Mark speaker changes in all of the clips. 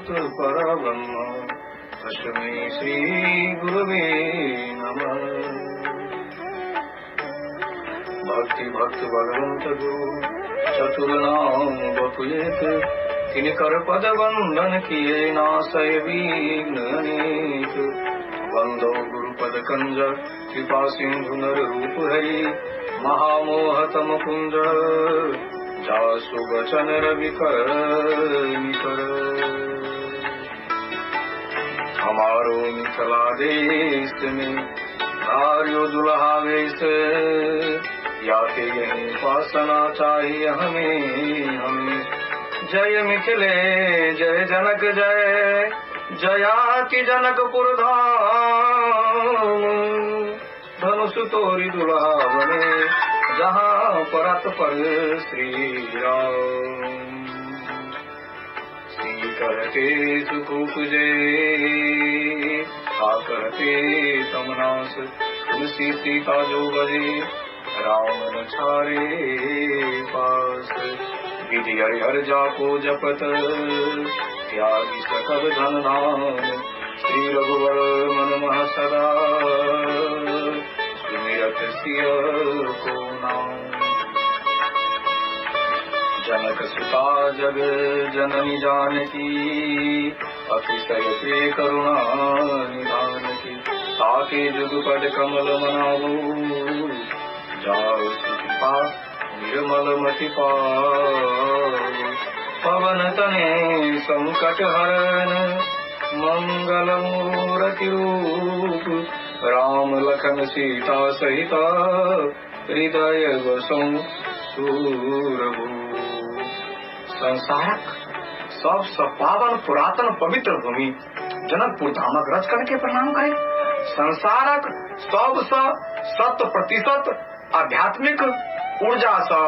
Speaker 1: सत परब्रह्म तस्मै श्री गुरुवे नमः। भक्ति भक्त भगवंत गुरु चतुर नाम बपुएत, तिनकर पद वंदन किए नासय विघ्न अनेक। वंदो गुरुपद कंज कृपा सिंधु नर रूप हरि, महामोह तम कुंज जासु बचन रवि कर निकर। हमारो मिथिला देश में नारियो दुल्हा वेश, याते यही उपासना चाहिए हमें हमें। जय मिथिले जय जनक जय, जयाति जनकपुर धाम। धनुष तोरी दुल्हा बने, जहाँ परत पर श्री राम। श्री कहते सुख उपजे, आ कहते तमनास। तुलसी सीता जो बजे, राम न छारे पास। विधि हरिहर जाको जपत, त्यागी सकल धन नाम। श्री रघुवर मन मह सदा, सुमिरत सिय को नाम। जनक सुता जग जननी जानकी, अतिशय पे करुणा निधान की। ताके जुगपद कमल मनावो, जाओ सुखिपा निर्मल मति पाओ। पवन तने संकट हरण, मंगल मूर्ति रूप। राम लखन सीता सहित, हृदय वसो सूरभूप। संसारक सब पावन पुरातन पवित्र भूमि जनकपुर धामक रच करके प्रणाम करें। संसारक सब 100% आध्यात्मिक ऊर्जा से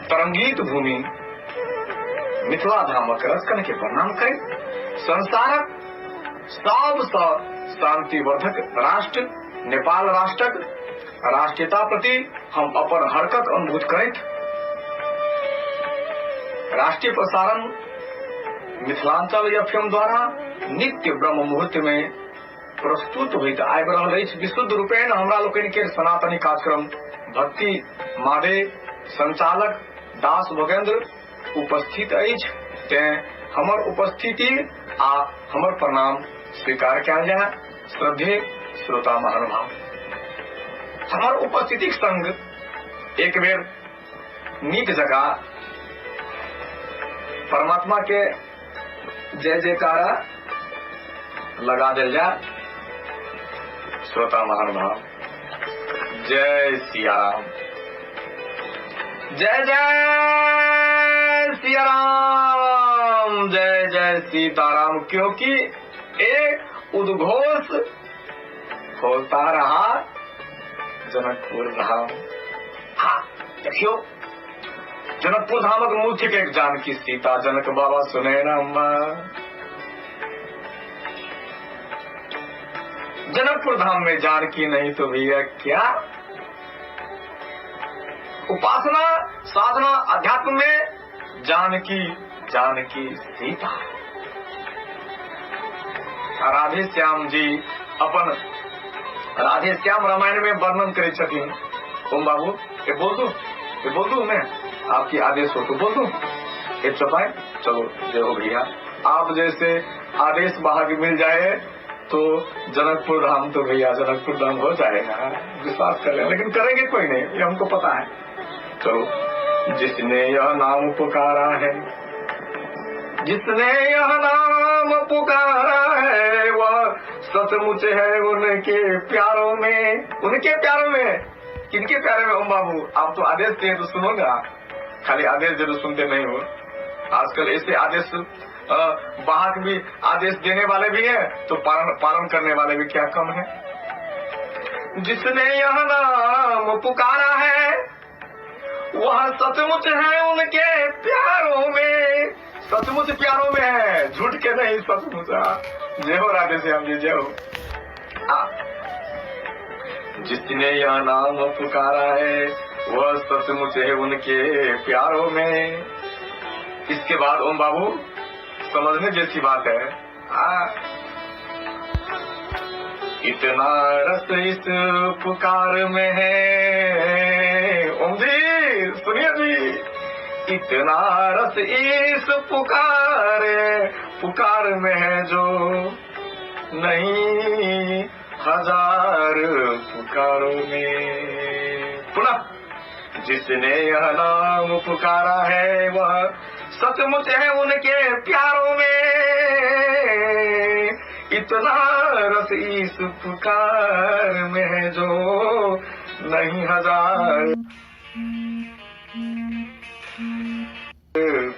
Speaker 1: तरंगित भूमि मिथिला धामक रच करके प्रणाम करें। संसारक सबसे शांतिवर्धक राष्ट्र नेपाल राष्ट्रक राष्ट्रीयता प्रति हम अपन हरकत अनुभूत करैत राष्ट्रीय प्रसारण मिथिलांचल FM द्वारा नित्य ब्रह्म मुहूर्त में प्रस्तुत होइत आबि रहल अछि। विशुद्ध रूपेण हमरा लोकनि के सनातनी कार्यक्रम भक्ति मादे संचालक दास भोगेंद्र उपस्थित अछि। तें हमर उपस्थिति आ हमर प्रणाम स्वीकार कयल जाय। श्रद्धेय श्रोता महानुभाव, हमर उपस्थिति संग एक बेर नीक जगह परमात्मा के जय जयकारा लगा देल जाय। श्रोता महानुभाव, जय सिया राम, जय जय सिया राम, जय जय सीताराम। क्योंकि एक उद्घोष होता रहा जनकपुर धाम। हाँ देखियो, जनकपुर धामक मूल थिक एक जानकी सीता। जनक बाबा सुने न अम्मा। जनकपुर धाम में जानकी नहीं तो भैया क्या। उपासना साधना अध्यात्म में जानकी जानकी सीता। राधे श्याम जी अपन राधे श्याम रामायण में वर्णन करे छथिन। ओम बाबू ये बोल दूं मैं, आपकी आदेश हो तो बोल दूं। ये चपाए चलो जय हो भैया। आप जैसे आदेश बाहर मिल जाए तो जनकपुर धाम तो भैया जनकपुर धाम हो जाएगा। विश्वास कर लें, लेकिन करेंगे कोई नहीं, ये हमको पता है। चलो, जिसने यह नाम पुकारा है, जिसने यह नाम पुकारा है, वह सचमुच है उनके प्यारों में। उनके प्यारों में, किनके प्यारे में? ओम बाबू आप तो आदेश दिए तो सुनोगा, खाली आदेश जरूर सुनते नहीं हो। आजकल ऐसे आदेश बाहर भी आदेश देने वाले भी हैं, तो पालन करने वाले भी क्या कम है। जिसने यह नाम पुकारा है, वह सचमुच है उनके प्यारों में। सचमुच प्यारों में है, झूठ के नहीं, सचमुच। जय हो राधे श्याम जी, जय हो। जिसने यह नाम पुकारा है, वह सचमुच है उनके प्यारों में। इसके बाद ओम बाबू समझने जैसी बात है। इतना रस इस पुकार में है, ओम जी सुनिए जी, इतना रस इस पुकार में है जो नहीं हजार पुकारों में। पुनः जिसने यह नाम पुकारा है वह सचमुच है उनके प्यारों में। इतना रस इस पुकार में है जो नहीं हजार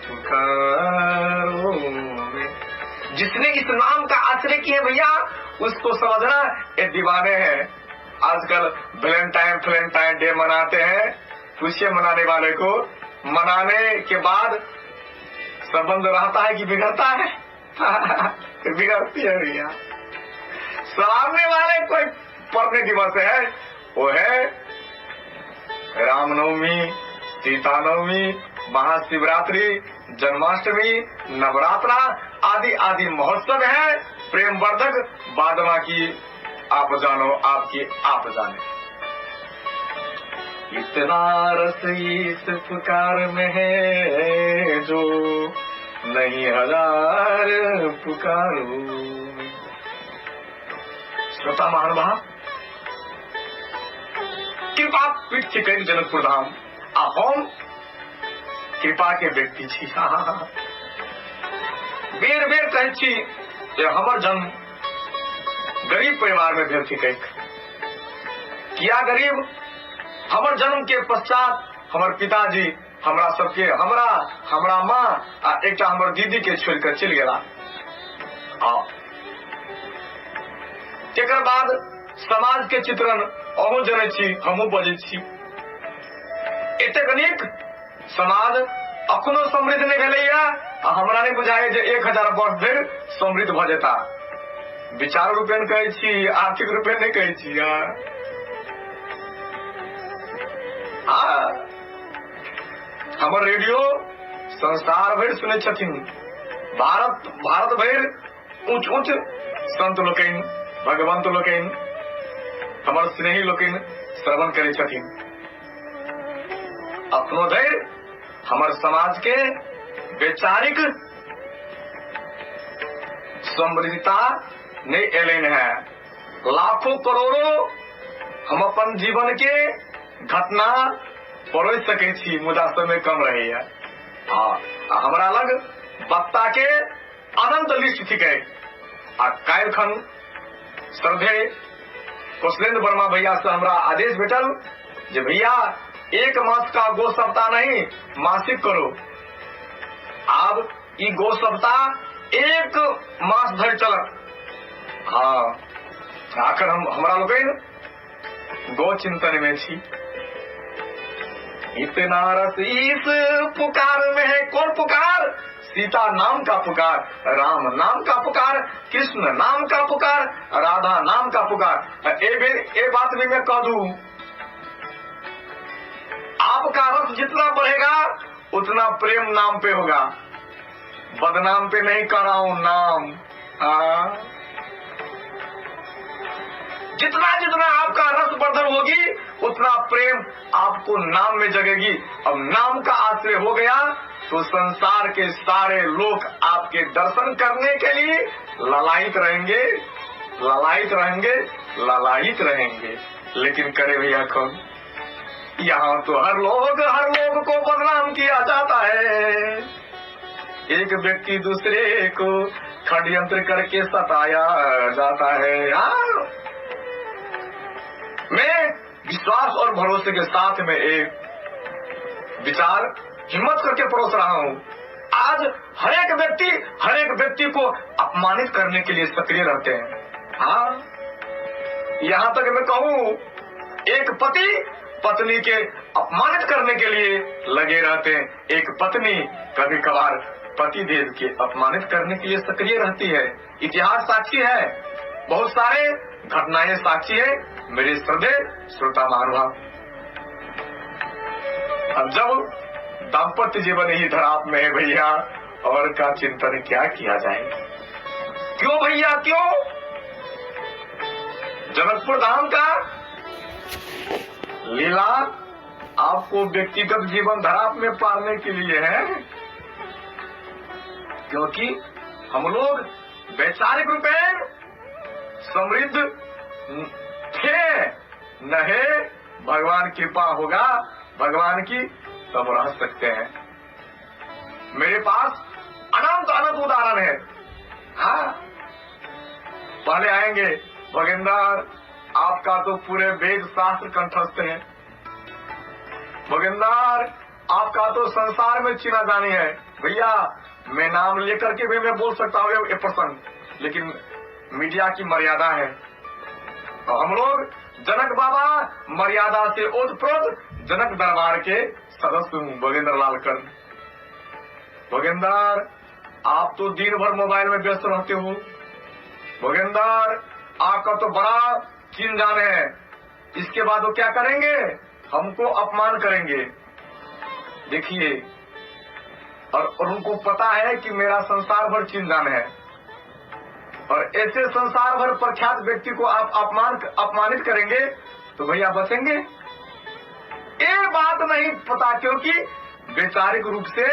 Speaker 1: पुकारों में। जिसने इस नाम का आश्रय किया भैया उसको समझना ये दीवाने हैं। आजकल वैलेंटाइन डे मनाते हैं, पूछिए मनाने वाले को, मनाने के बाद संबंध रहता है कि बिगड़ता है? बिगड़ती है भैया। सराहने वाले कोई पर्व दिवस है, वो है रामनवमी, सीतानवमी, महाशिवरात्रि, जन्माष्टमी, नवरात्रा आदि आदि महोत्सव है प्रेम वर्धक। बाद बाकी आप जानो, आपकी आप जाने। इतना रस इस पुकार में है जो नहीं हजार पुकारो। श्रोता महानुभाव, कृपा पीठ छिकै जनकपुर धाम आ हम कृपा के व्यक्ति छी। बेर बेर कहै छी जे हमर जन्म गरीब परिवार में भेल थिकै। किया गरीब? हमर जन्म के पश्चात हमर पिताजी हमरा सबके हमरा माँ आ एक हमर दीदी के छोड़ कर चल गेला। तेकर बाद समाज के चित्रण अहूँ जनै छी, हमहूँ बजै छी। एतेक नीक समाज अखनो समृद्ध नहीं भेलैया। हमरा नहीं बुझाए जे 1000 वर्ष धरि समृद्ध भ जेता। विचार रूपेण कहै छी, आर्थिक रूपेण नहीं कहै छी। हमर रेडियो संसार भरि सुनै छथिन। भारत भरि ऊंच ऊंच संत लोकनि, भगवंत लोकनि, हमर स्नेही लोकनि श्रवण करै छथिन। अपनो धरि हमर समाज के वैचारिक समृद्धता नहीं एलैन है। लाखों करोड़ों हम अपन जीवन के घटना पढ़ सकै छी, मुदा समय कम रहैया। हमरा लग वक्ता के अनंत लिस्ट थिकै। काल्हि खन श्रद्धे कौशलेंद्र वर्मा भैया से हमरा आदेश भेटल जे भैया 1 मास का गो सप्ताह नहीं मासिक करो। अब ई गो सप्ताह 1 मास धरि चलत। आखिर हमरा लोग गो चिंतन में छी। इतना रस इस पुकार में है। कौन पुकार? सीता नाम का पुकार, राम नाम का पुकार, कृष्ण नाम का पुकार, राधा नाम का पुकार। ए बात भी मैं कह दूं, आपका रस जितना बढ़ेगा उतना प्रेम नाम पे होगा। बदनाम पे नहीं कर रहा हूं, नाम। जितना जितना आपका रस वर्धन होगी उतना प्रेम आपको नाम में जगेगी। अब नाम का आश्रय हो गया तो संसार के सारे लोग आपके दर्शन करने के लिए ललायित रहेंगे, ललायित रहेंगे, ललायित रहेंगे। लेकिन करे भैया कौन? यहाँ तो हर लोग को बदनाम किया जाता है। एक व्यक्ति दूसरे को षड्यंत्र करके सताया जाता है। मैं विश्वास और भरोसे के साथ में एक विचार हिम्मत करके परोस रहा हूँ। आज हर एक व्यक्ति को अपमानित करने के लिए सक्रिय रहते हैं। यहाँ तक मैं कहूँ, एक पति पत्नी के अपमानित करने के लिए लगे रहते हैं। एक पत्नी कभी कभार पति देव के अपमानित करने के लिए सक्रिय रहती है। इतिहास साक्षी है, बहुत सारे घटनाएं साक्षी है। मेरे श्रद्धेय श्रोता महानुभाव, जब दाम्पत्य जीवन ही धराप में है भैया, और का चिंतन क्या किया जाए। क्यों भैया क्यों? जनकपुर धाम का लीला आपको व्यक्तिगत जीवन धराप में पालने के लिए है, क्योंकि हम लोग वैचारिक रूप में समृद्ध थे न है। भगवान कृपा होगा, भगवान की तब रह सकते हैं। मेरे पास अनंत अनंत उदाहरण है। हाँ, पहले आएंगे भगेंद्र, आपका तो पूरे वेद शास्त्र कंठस्थ है। भगेंद्र, आपका तो संसार में चिना जानी है। भैया, मैं नाम लेकर के भी मैं बोल सकता हूँ ये प्रसंग, लेकिन मीडिया की मर्यादा है। तो हम लोग जनक बाबा मर्यादा से ओतप्रोत जनक दरबार के सदस्य हूँ, भगेंद्र लाल कर्ण। भगेंद्र, आप तो दिन भर मोबाइल में व्यस्त रहते हो। भगेंद्र, आपका तो बड़ा चिन जान है। इसके बाद वो क्या करेंगे? हमको अपमान करेंगे। देखिए, और उनको पता है कि मेरा संसार भर चिन जान है, और ऐसे संसार भर प्रख्यात व्यक्ति को आप अपमानित करेंगे तो भैया बचेंगे? ये बात नहीं पता, क्योंकि वैचारिक रूप से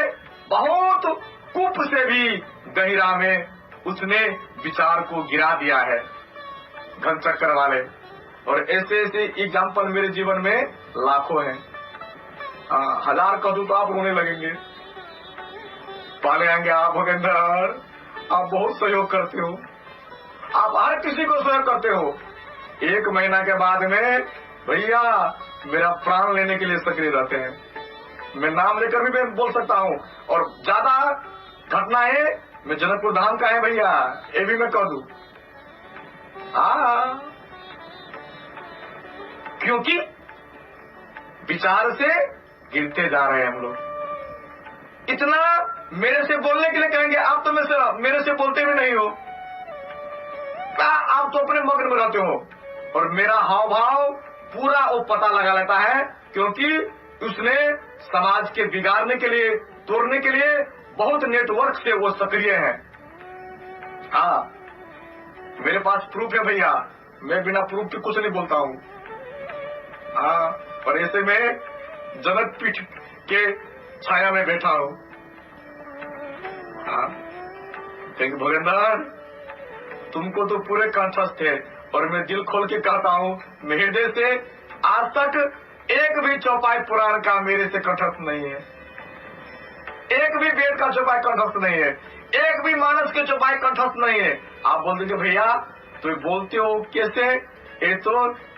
Speaker 1: बहुत कूप से भी गहिरा में उसने विचार को गिरा दिया है, घन चक्कर वाले। और ऐसे ऐसे एग्जाम्पल मेरे जीवन में लाखों हैं। 1000 कह दूं तो आप रोने लगेंगे। पहले आएंगे आप भगेंद्र, आप बहुत सहयोग करते हो, आप हर किसी को सहयोग करते हो। 1 महीना के बाद में भैया मेरा प्राण लेने के लिए सक्रिय रहते हैं। मैं नाम लेकर भी मैं बोल सकता हूँ, और ज्यादा घटनाएं मैं जनकपुर धाम का है भैया, ये भी मैं कह दूं। क्योंकि विचार से गिरते जा रहे हैं हम लोग। इतना मेरे से बोलने के लिए कहेंगे, आप तो मेरे से बोलते भी नहीं हो, आप तो अपने मग्न में रहते हो। और मेरा हाव भाव पूरा वो पता लगा लेता है, क्योंकि उसने समाज के बिगाड़ने के लिए, तोड़ने के लिए बहुत नेटवर्क से वो सक्रिय है। हाँ, मेरे पास प्रूफ है भैया, मैं बिना प्रूफ के कुछ नहीं बोलता हूँ। हाँ, और ऐसे में जनक पीठ के छाया में बैठा हूँ। हाँ, लेकिन भगेंद्र, तुमको तो पूरे कंठस्थ है, और मैं दिल खोल के कहता हूँ, मैं हृदय से आज तक एक भी चौपाई पुराण का मेरे से कंठस्थ नहीं है, एक भी वेद का चौपाई कंठस्थ नहीं है, एक भी मानस के चौपाई कंठस्थ नहीं है। आप बोल देंगे भैया तो बोलते हो कैसे? ये तो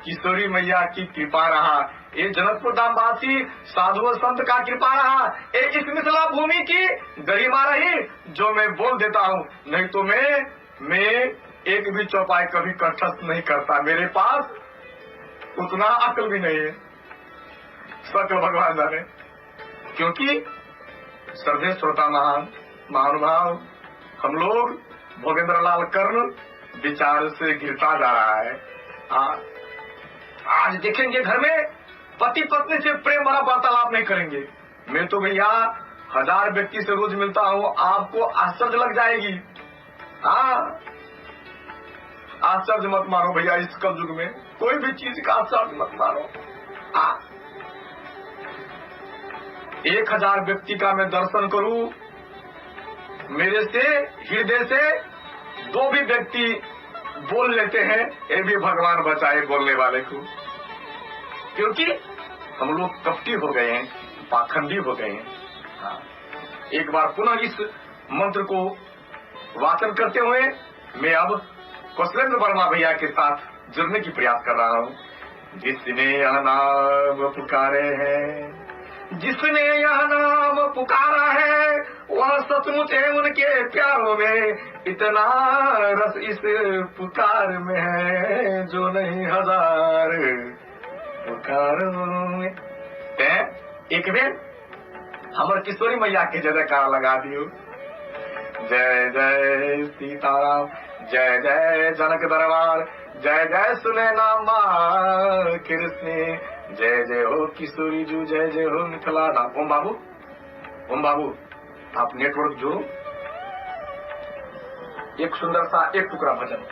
Speaker 1: किशोरी मैया की कृपा रहा, ये जनकपुर धामवासी साधु संत का कृपा रहा, ये इस मिथिला भूमि की गरिमा रही जो मैं बोल देता हूँ। नहीं तो मैं एक भी चौपाई कभी कंठस्थ नहीं करता। मेरे पास उतना अक्ल भी नहीं है, सकल भगवान जाने। क्योंकि श्रद्धेय श्रोता महानुभाव, हम लोग भोगेंद्र लाल कर्ण विचार से गिरता जा रहा है। आज देखेंगे घर में पति पत्नी से प्रेम भरा वार्तालाप नहीं करेंगे। मैं तो भैया 1000 व्यक्ति से रोज मिलता हूँ, आपको आश्चर्य लग जाएगी। हाँ, आश्चर्य मत मानो भैया, इस कलयुग में कोई भी चीज का आश्चर्य मत मानो। 1000 व्यक्ति का मैं दर्शन करूं, मेरे से हृदय से 2 भी व्यक्ति बोल लेते हैं, ये भी भगवान बचाए बोलने वाले को। क्योंकि हम लोग कपटी हो गए हैं, पाखंडी हो गए हैं। हाँ, एक बार पुनः इस मंत्र को वाचन करते हुए मैं अब कौशलेंद्र वर्मा भैया के साथ जुड़ने की प्रयास कर रहा हूँ। जिसने यह नाम पुकारे है, जिसने यह नाम पुकारा है, वह सचमुच है उनके प्यारों में। इतना रस इस पुकार में है जो नहीं 1000 पुकारों में। एक बेर हमर किशोरी मैया के जय जयकार लगा दियो। जय जय सीताराम, जय जय जनक दरबार, जय जय सुनैना माँ कृष्ण, जय जय हो किशोरी जू, जय जय हो मिथिला धाम। ओम बाबू आप नेटवर्क जोड़ो, एक सुंदर सा एक टुकड़ा भजन।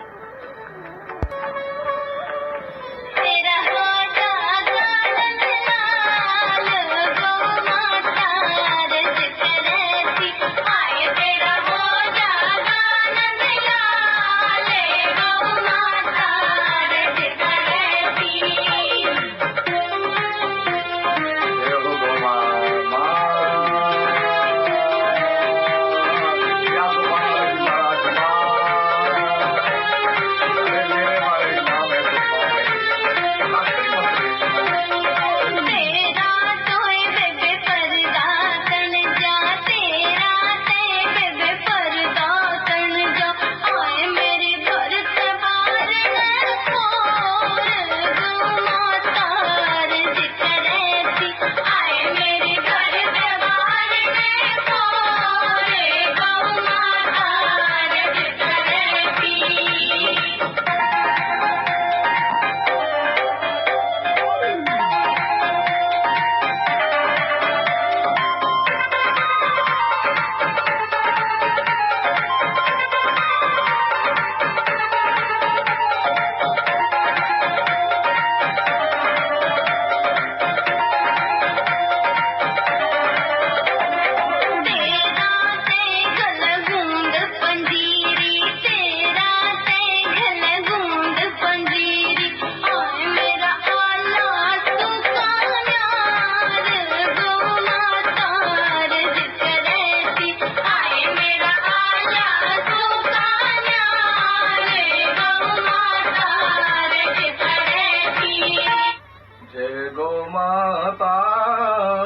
Speaker 1: जय गो माता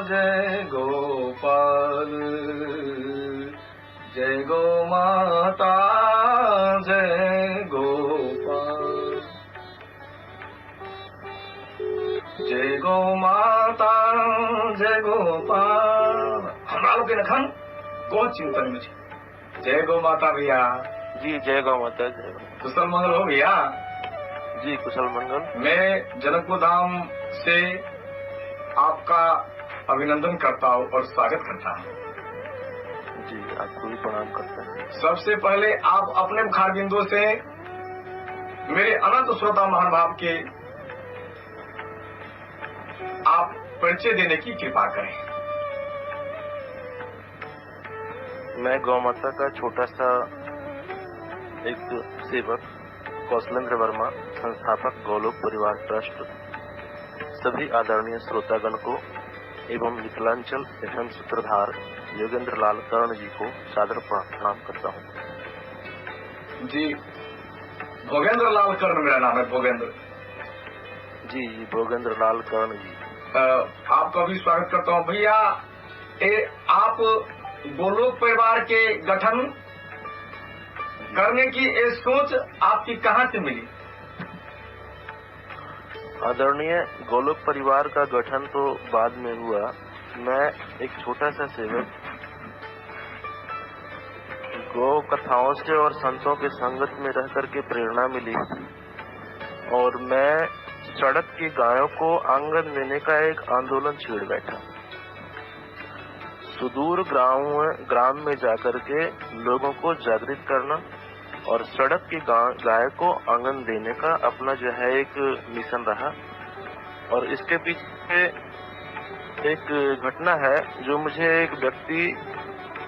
Speaker 1: जय गोपाल, जय गो माता जय गोपाल। हमरा लोग के नखन गो चिंतन में जय गो माता भैया
Speaker 2: जी। जय गौ माता, जय
Speaker 1: कुशल मंगल हो भैया
Speaker 2: जी। कुशल मंगल।
Speaker 1: मैं जनकपुर धाम से आपका अभिनंदन करता हूँ और स्वागत करता हूँ
Speaker 2: जी। आपको भी प्रणाम करता हूँ।
Speaker 1: सबसे पहले आप अपने मुखार बिंदु से मेरे अनंत श्रोता महानुभाव के आप परिचय देने की कृपा करें।
Speaker 2: मैं गौ माता का छोटा सा एक सेवक कौशलेंद्र वर्मा, संस्थापक गौलोक परिवार ट्रस्ट, सभी आदरणीय श्रोतागण को एवं मिथिलांचल एफएम सूत्रधार योगेंद्र लाल कर्ण जी को सादर प्रणाम करता हूँ
Speaker 1: जी। भोगेंद्र लाल कर्ण मेरा नाम है, भोगेंद्र
Speaker 2: जी। भोगेंद्र लाल कर्ण जी।
Speaker 1: आपका भी स्वागत करता हूँ भैया। आप गोलोक परिवार के गठन करने की ये सोच आपकी कहाँ से मिली?
Speaker 2: आदरणीय, गोलोक परिवार का गठन तो बाद में हुआ। मैं एक छोटा सा सेवक गौ कथाओं से और संतों के संगत में रह करके प्रेरणा मिली और मैं सड़क की गायों को आंगन देने का एक आंदोलन छेड़ बैठा। सुदूर ग्राम में जाकर के लोगों को जागृत करना और सड़क की गाय को आंगन देने का अपना जो है एक मिशन रहा। और इसके पीछे एक घटना है जो मुझे एक व्यक्ति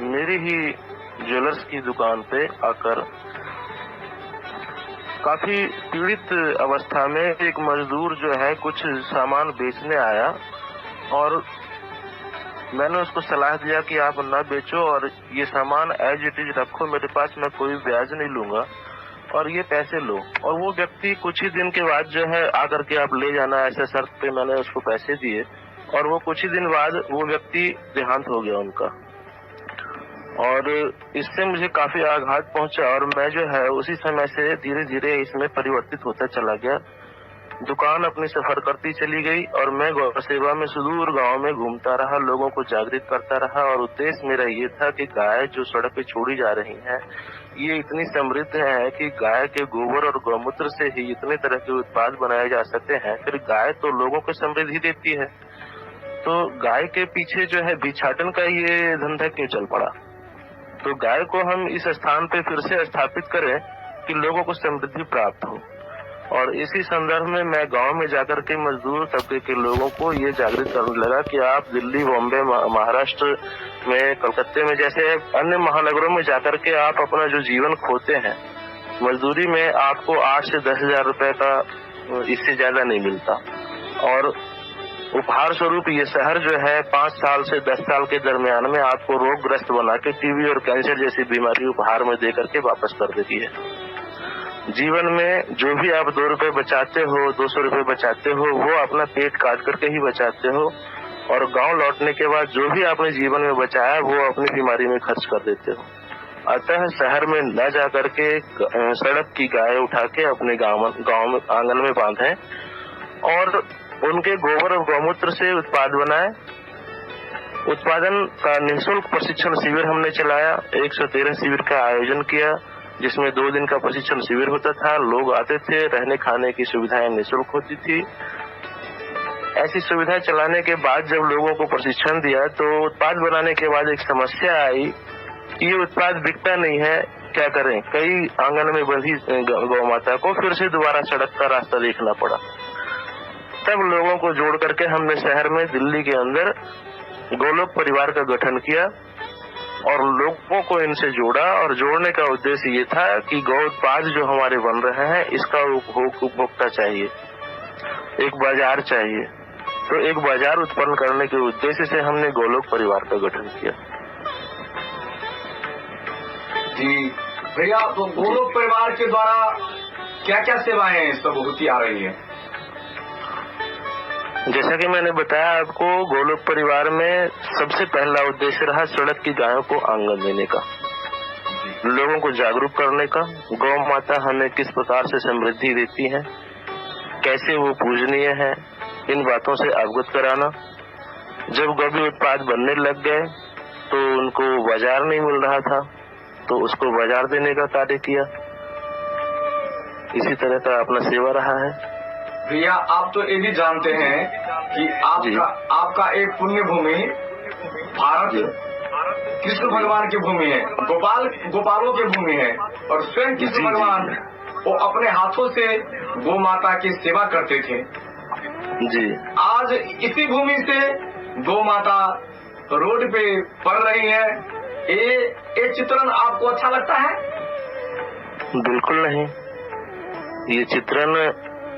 Speaker 2: मेरी ही ज्वेलर्स की दुकान पे आकर काफी पीड़ित अवस्था में एक मजदूर जो है कुछ सामान बेचने आया और मैंने उसको सलाह दिया कि आप ना बेचो और ये सामान एज इट इज रखो मेरे पास, मैं कोई ब्याज नहीं लूंगा और ये पैसे लो। और वो व्यक्ति कुछ ही दिन के बाद जो है आकर के आप ले जाना, ऐसे शर्त पे मैंने उसको पैसे दिए और वो कुछ ही दिन बाद वो व्यक्ति देहांत हो गया उनका। और इससे मुझे काफी आघात पहुंचा और मैं जो है उसी समय से धीरे धीरे इसमें परिवर्तित होता चला गया दुकान अपनी सफर करती चली गई और मैं गौ सेवा में सुदूर गांव में घूमता रहा, लोगों को जागृत करता रहा। और उद्देश्य मेरा ये था कि गाय जो सड़क पे छोड़ी जा रही हैं, ये इतनी समृद्ध है कि गाय के गोबर और गौमूत्र से ही इतने तरह के उत्पाद बनाए जा सकते हैं। फिर गाय तो लोगों को समृद्धि देती है, तो गाय के पीछे जो है भिक्षाटन का ये धंधा क्यों चल पड़ा? तो गाय को हम इस स्थान पे फिर से स्थापित करें कि लोगों को समृद्धि प्राप्त हो। और इसी संदर्भ में मैं गांव में जाकर के मजदूर तबके के लोगों को ये जागृत करने लगा कि आप दिल्ली, बॉम्बे, महाराष्ट्र में, कलकत्ते में जैसे अन्य महानगरों में जाकर के आप अपना जो जीवन खोते हैं मजदूरी में, आपको 8 से 10 हजार रुपए का इससे ज्यादा नहीं मिलता। और उपहार स्वरूप ये शहर जो है 5 साल से 10 साल के दरमियान में आपको रोगग्रस्त बना के टीबी और कैंसर जैसी बीमारी उपहार में दे करके वापस कर देती है। जीवन में जो भी आप 2 रुपए बचाते हो, 200 रुपए बचाते हो, वो अपना पेट काट करके ही बचाते हो। और गांव लौटने के बाद जो भी आपने जीवन में बचाया वो अपनी बीमारी में खर्च कर देते हो। अतः शहर में न जा करके सड़क की गाय उठा के अपने गांव में आंगन में बांधें और उनके गोबर और गौमूत्र से उत्पाद बनाए। उत्पादन का निःशुल्क प्रशिक्षण शिविर हमने चलाया। 113 शिविर का आयोजन किया, जिसमें 2 दिन का प्रशिक्षण शिविर होता था। लोग आते थे, रहने खाने की सुविधाएं निःशुल्क होती थी। ऐसी सुविधा चलाने के बाद जब लोगों को प्रशिक्षण दिया तो उत्पाद बनाने के बाद एक समस्या आई कि ये उत्पाद बिकता नहीं है, क्या करें? कई आंगन में बंधी गौ माता को फिर से दोबारा सड़क का रास्ता देखना पड़ा। तब लोगों को जोड़ करके हमने शहर में, दिल्ली के अंदर गोलोक परिवार का गठन किया और लोगों को इनसे जोड़ा। और जोड़ने का उद्देश्य ये था कि गौ उत्पाद जो हमारे बन रहे हैं इसका उपभोक्ता चाहिए, एक बाजार चाहिए। तो एक बाजार उत्पन्न करने के उद्देश्य से हमने गोलोक परिवार का गठन किया।
Speaker 1: जी भैया, तो गोलोक परिवार के द्वारा क्या क्या सेवाएं सब होती आ रही है?
Speaker 2: जैसा कि मैंने बताया आपको, गोलोक परिवार में सबसे पहला उद्देश्य रहा सड़क की गायों को आंगन देने का, लोगों को जागरूक करने का। गौ माता हमें किस प्रकार से समृद्धि देती है, कैसे वो पूजनीय है, इन बातों से अवगत कराना। जब गोभी उत्पाद बनने लग गए तो उनको बाजार नहीं मिल रहा था, तो उसको बाजार देने का कार्य किया। इसी तरह का अपना सेवा रहा है।
Speaker 1: भैया, आप तो ये भी जानते हैं कि आपका एक पुण्य भूमि भारत कृष्ण भगवान की भूमि है, गोपालों की भूमि है। और स्वयं कृष्ण भगवान वो अपने हाथों से गौ माता की सेवा करते थे।
Speaker 2: जी,
Speaker 1: आज इसी भूमि से गौ माता रोड पे पड़ रही है। ये चित्रण आपको अच्छा लगता है?
Speaker 2: बिल्कुल नहीं। ये चित्रण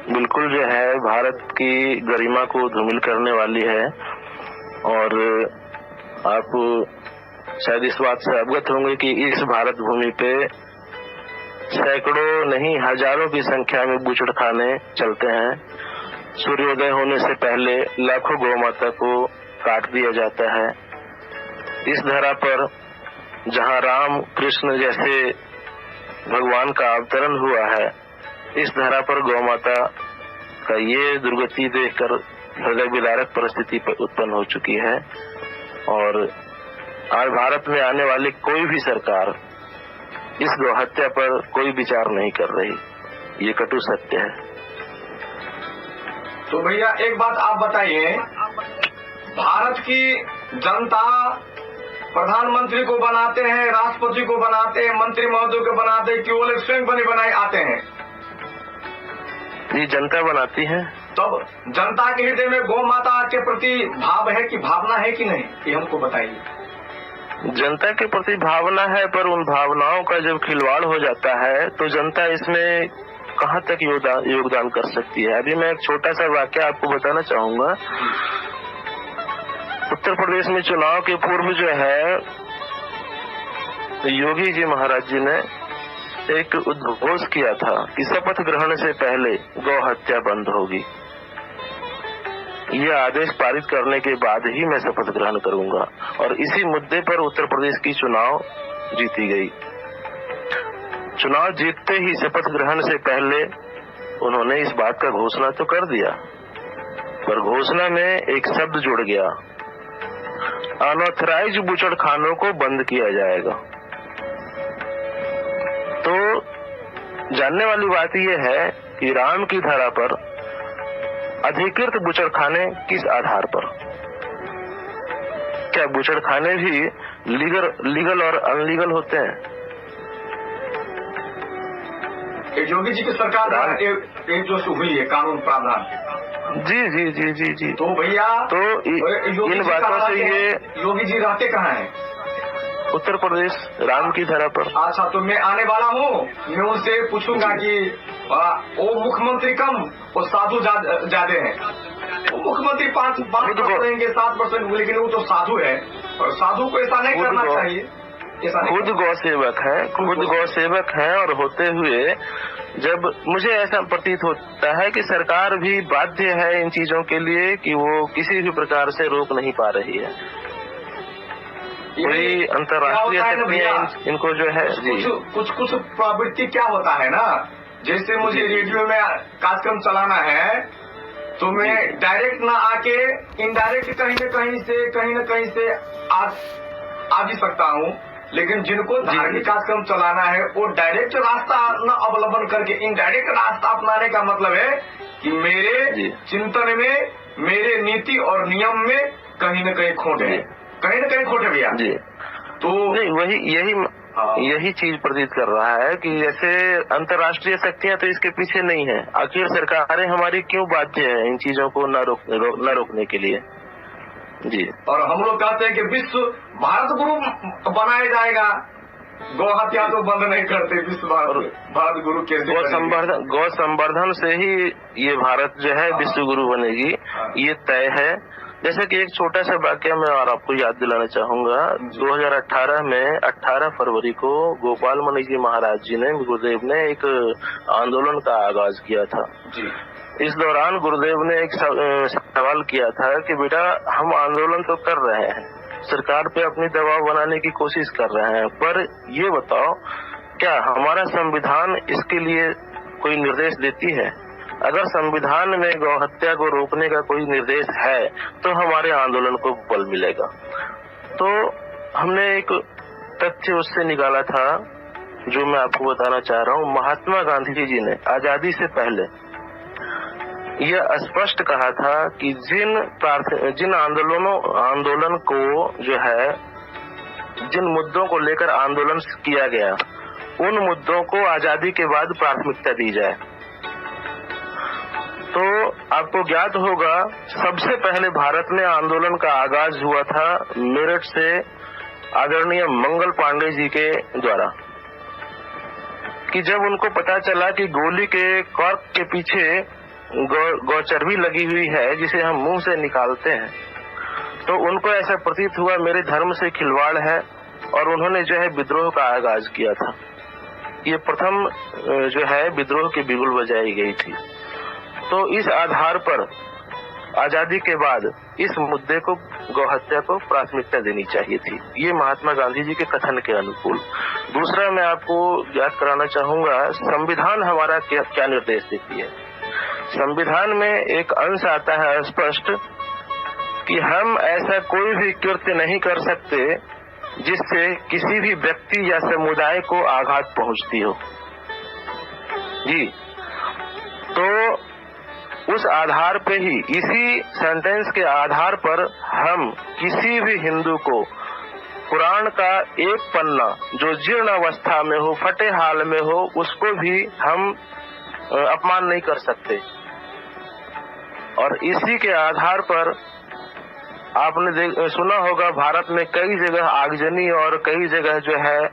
Speaker 2: बिल्कुल जो है भारत की गरिमा को धूमिल करने वाली है। और आप शायद इस बात से अवगत होंगे कि इस भारत भूमि पे सैकड़ों नहीं हजारों की संख्या में बूचड़खाने चलते हैं। सूर्योदय होने से पहले लाखों गौ माता को काट दिया जाता है। इस धरा पर जहाँ राम कृष्ण जैसे भगवान का अवतरण हुआ है, इस धरा पर गौ माता का ये दुर्गति देखकर हृदय विदारक परिस्थिति उत्पन्न हो चुकी है। और आज भारत में आने वाली कोई भी सरकार इस गौ हत्या पर कोई विचार नहीं कर रही। ये कटु सत्य है।
Speaker 1: तो भैया एक बात आप बताइए, भारत की जनता प्रधानमंत्री को बनाते हैं, राष्ट्रपति को बनाते हैं, मंत्री महोदय को बनाते हैं, केवल स्वयं बनाए आते हैं?
Speaker 2: ये जनता बनाती है।
Speaker 1: तब जनता के हृदय में गौ माता के प्रति भाव है कि भावना है कि नहीं, ये हमको बताइए।
Speaker 2: जनता के प्रति भावना है, पर उन भावनाओं का जब खिलवाड़ हो जाता है तो जनता इसमें कहाँ तक योगदान कर सकती है। अभी मैं एक छोटा सा वाक्य आपको बताना चाहूंगा। उत्तर प्रदेश में चुनाव के पूर्व जो है योगी जी महाराज जी ने एक उद्घोष किया था कि शपथ ग्रहण से पहले गौ हत्या बंद होगी। यह आदेश पारित करने के बाद ही मैं शपथ ग्रहण करूंगा। और इसी मुद्दे पर उत्तर प्रदेश की चुनाव जीती गई। चुनाव जीतते ही शपथ ग्रहण से पहले उन्होंने इस बात का घोषणा तो कर दिया, पर घोषणा में एक शब्द जुड़ गया, अनऑथराइज बूचड़खानों को बंद किया जाएगा। तो जानने वाली बात यह है कि राम की धरा पर अधिकृत बूचड़खाने किस आधार पर? क्या बूचड़खाने भी लीगल और अनलीगल होते हैं?
Speaker 1: योगी जी की सरकार एक जो हुई है कानून प्रावधान,
Speaker 2: जी।
Speaker 1: तो भैया
Speaker 2: तो इन बातों से ये
Speaker 1: योगी जी रहते कहाँ हैं?
Speaker 2: उत्तर प्रदेश राम की धरा पर।
Speaker 1: अच्छा, तो मैं आने वाला हूँ, मैं उनसे पूछूंगा कि वो मुख्यमंत्री कम वो साधु ज्यादा है। वो मुख्यमंत्री 5% रहेंगे, 7%, लेकिन वो तो साधु है, और साधु को ऐसा नहीं करना चाहिए।
Speaker 2: खुद गौ सेवक हैं और होते हुए जब मुझे ऐसा प्रतीत होता है कि सरकार भी बाध्य है इन चीजों के लिए कि वो किसी भी प्रकार से रोक नहीं पा रही है। कोई अंतर्राष्ट्रीय शक्तियां इनको जो है
Speaker 1: कुछ प्रवृत्ति क्या होता है ना, जैसे मुझे रेडियो में कार्यक्रम चलाना है तो मैं डायरेक्ट ना आके इनडायरेक्ट कहीं न कहीं से आ भी सकता हूँ, लेकिन जिनको धार्मिक कार्यक्रम चलाना है वो डायरेक्ट रास्ता न अवलंबन करके इनडायरेक्ट रास्ता अपनाने का मतलब है कि मेरे चिंतन में, मेरे नीति और नियम में कहीं न कहीं खोट है, कहीं न कहीं खोट है भैया। तो यही चीज प्रतीत कर रहा है कि जैसे अंतर्राष्ट्रीय शक्तियां तो इसके पीछे नहीं है, आखिर सरकारें हमारी क्यों बाध्य है इन चीजों को न रोकने के लिए? जी। और हम लोग कहते हैं कि विश्व भारत गुरु बनाया जाएगा, गौ हत्या तो बंद नहीं करते, विश्व भारत गुरु कैसे?
Speaker 2: गौ संवर्धन से ही ये भारत जो है विश्व गुरु बनेगी, ये तय है। जैसे कि एक छोटा सा वाक्य मैं और आपको याद दिलाना चाहूंगा। 2018 में 18 फरवरी को गोपाल मणि जी महाराज जी ने, गुरुदेव ने एक आंदोलन का आगाज किया था जी। इस दौरान गुरुदेव ने एक सवाल किया था कि बेटा हम आंदोलन तो कर रहे हैं, सरकार पे अपनी दबाव बनाने की कोशिश कर रहे हैं, पर ये बताओ क्या हमारा संविधान इसके लिए कोई निर्देश देती है? अगर संविधान में गौ हत्या को रोकने का कोई निर्देश है तो हमारे आंदोलन को बल मिलेगा। तो हमने एक तथ्य उससे निकाला था जो मैं आपको बताना चाह रहा हूँ। महात्मा गांधी जी ने आजादी से पहले यह स्पष्ट कहा था कि जिन आंदोलन को जो है, जिन मुद्दों को लेकर आंदोलन किया गया, उन मुद्दों को आजादी के बाद प्राथमिकता दी जाए। तो आपको ज्ञात होगा सबसे पहले भारत में आंदोलन का आगाज हुआ था मेरठ से आदरणीय मंगल पांडे जी के द्वारा, कि जब उनको पता चला कि गोली के कॉर्क के पीछे गौचर्बी लगी हुई है जिसे हम मुंह से निकालते हैं, तो उनको ऐसा प्रतीत हुआ मेरे धर्म से खिलवाड़ है, और उन्होंने जो है विद्रोह का आगाज किया था। ये प्रथम जो है विद्रोह की बिगुल बजाई गई थी। तो इस आधार पर आजादी के बाद इस मुद्दे को, गौ हत्या को प्राथमिकता देनी चाहिए थी, ये महात्मा गांधी जी के कथन के अनुकूल। दूसरा मैं आपको याद कराना चाहूंगा, संविधान हमारा क्या निर्देश देती है। संविधान में एक अंश आता है स्पष्ट कि हम ऐसा कोई भी कृत्य नहीं कर सकते जिससे किसी भी व्यक्ति या समुदाय को आघात पहुंचती हो जी। तो उस आधार पे ही, इसी सेंटेंस के आधार पर हम किसी भी हिंदू को कुरान का एक पन्ना जो जीर्ण अवस्था में हो, फटे हाल में हो, उसको भी हम अपमान नहीं कर सकते। और इसी के आधार पर आपने सुना होगा भारत में कई जगह आगजनी और कई जगह जो है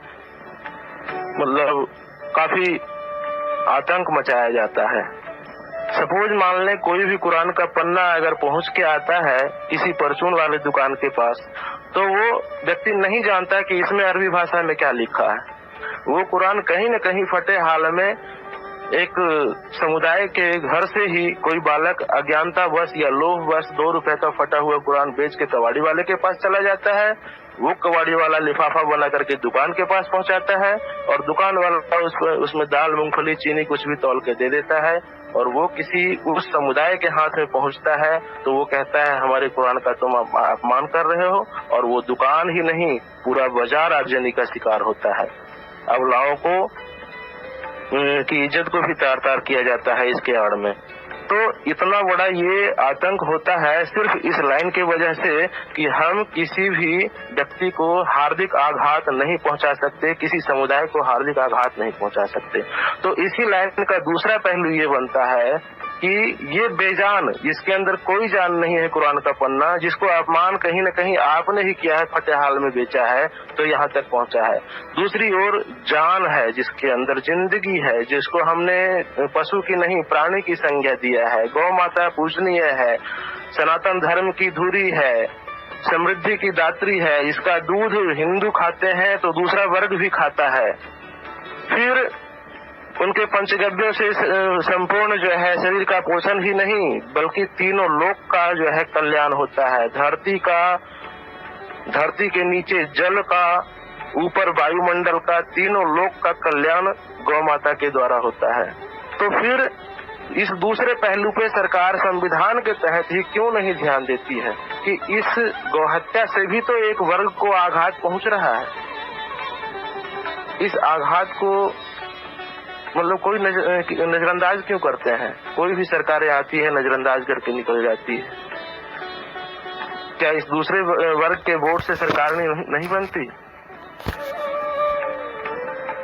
Speaker 2: मतलब काफी आतंक मचाया जाता है। सपोज मान लें कोई भी कुरान का पन्ना अगर पहुंच के आता है किसी परचून वाले दुकान के पास, तो वो व्यक्ति नहीं जानता कि इसमें अरबी भाषा में क्या लिखा है। वो कुरान कहीं न कहीं फटे हाल में एक समुदाय के घर से ही कोई बालक अज्ञानतावश या लोभवश 2 रुपए का फटा हुआ कुरान बेच के कबाड़ी वाले के पास चला जाता है, वो कबाड़ी वाला लिफाफा बना करके दुकान के पास पहुंचाता है और दुकान वाला उसमें दाल, मूंगफली, चीनी कुछ भी तौल के दे देता है और वो किसी उस समुदाय के हाथ में पहुंचता है तो वो कहता है हमारे कुरान का तुम अपमान कर रहे हो, और वो दुकान ही नहीं पूरा बाजार आगजनी का शिकार होता है। अबलाओं को की इज्जत को भी तार तार किया जाता है इसके आड़ में। तो इतना बड़ा ये आतंक होता है सिर्फ इस लाइन की वजह से कि हम किसी भी व्यक्ति को हार्दिक आघात नहीं पहुंचा सकते, किसी समुदाय को हार्दिक आघात नहीं पहुंचा सकते। तो इसी लाइन का दूसरा पहलू ये बनता है कि ये बेजान, जिसके अंदर कोई जान नहीं है, कुरान का पन्ना, जिसको अपमान कहीं न कहीं आपने ही किया है, फटे हाल में बेचा है तो यहाँ तक पहुँचा है। दूसरी ओर जान है जिसके अंदर जिंदगी है, जिसको हमने पशु की नहीं प्राणी की संज्ञा दिया है। गौ माता पूजनीय है, सनातन धर्म की धुरी है, समृद्धि की दात्री है, इसका दूध हिंदू खाते हैं तो दूसरा वर्ग भी खाता है। फिर उनके पंचगव्यों से संपूर्ण जो है शरीर का पोषण ही नहीं बल्कि तीनों लोक का जो है कल्याण होता है। धरती के नीचे जल का, ऊपर वायुमंडल का, तीनों लोक का कल्याण गौ माता के द्वारा होता है। तो फिर इस दूसरे पहलू पे सरकार संविधान के तहत ही क्यों नहीं ध्यान देती है कि इस गौहत्या से भी तो एक वर्ग को आघात पहुंच रहा है। इस आघात को मतलब कोई नजरअंदाज क्यों करते हैं? कोई भी सरकारें आती है नजरअंदाज करके निकल जाती है। क्या इस दूसरे वर्ग के वोट से सरकार नहीं बनती?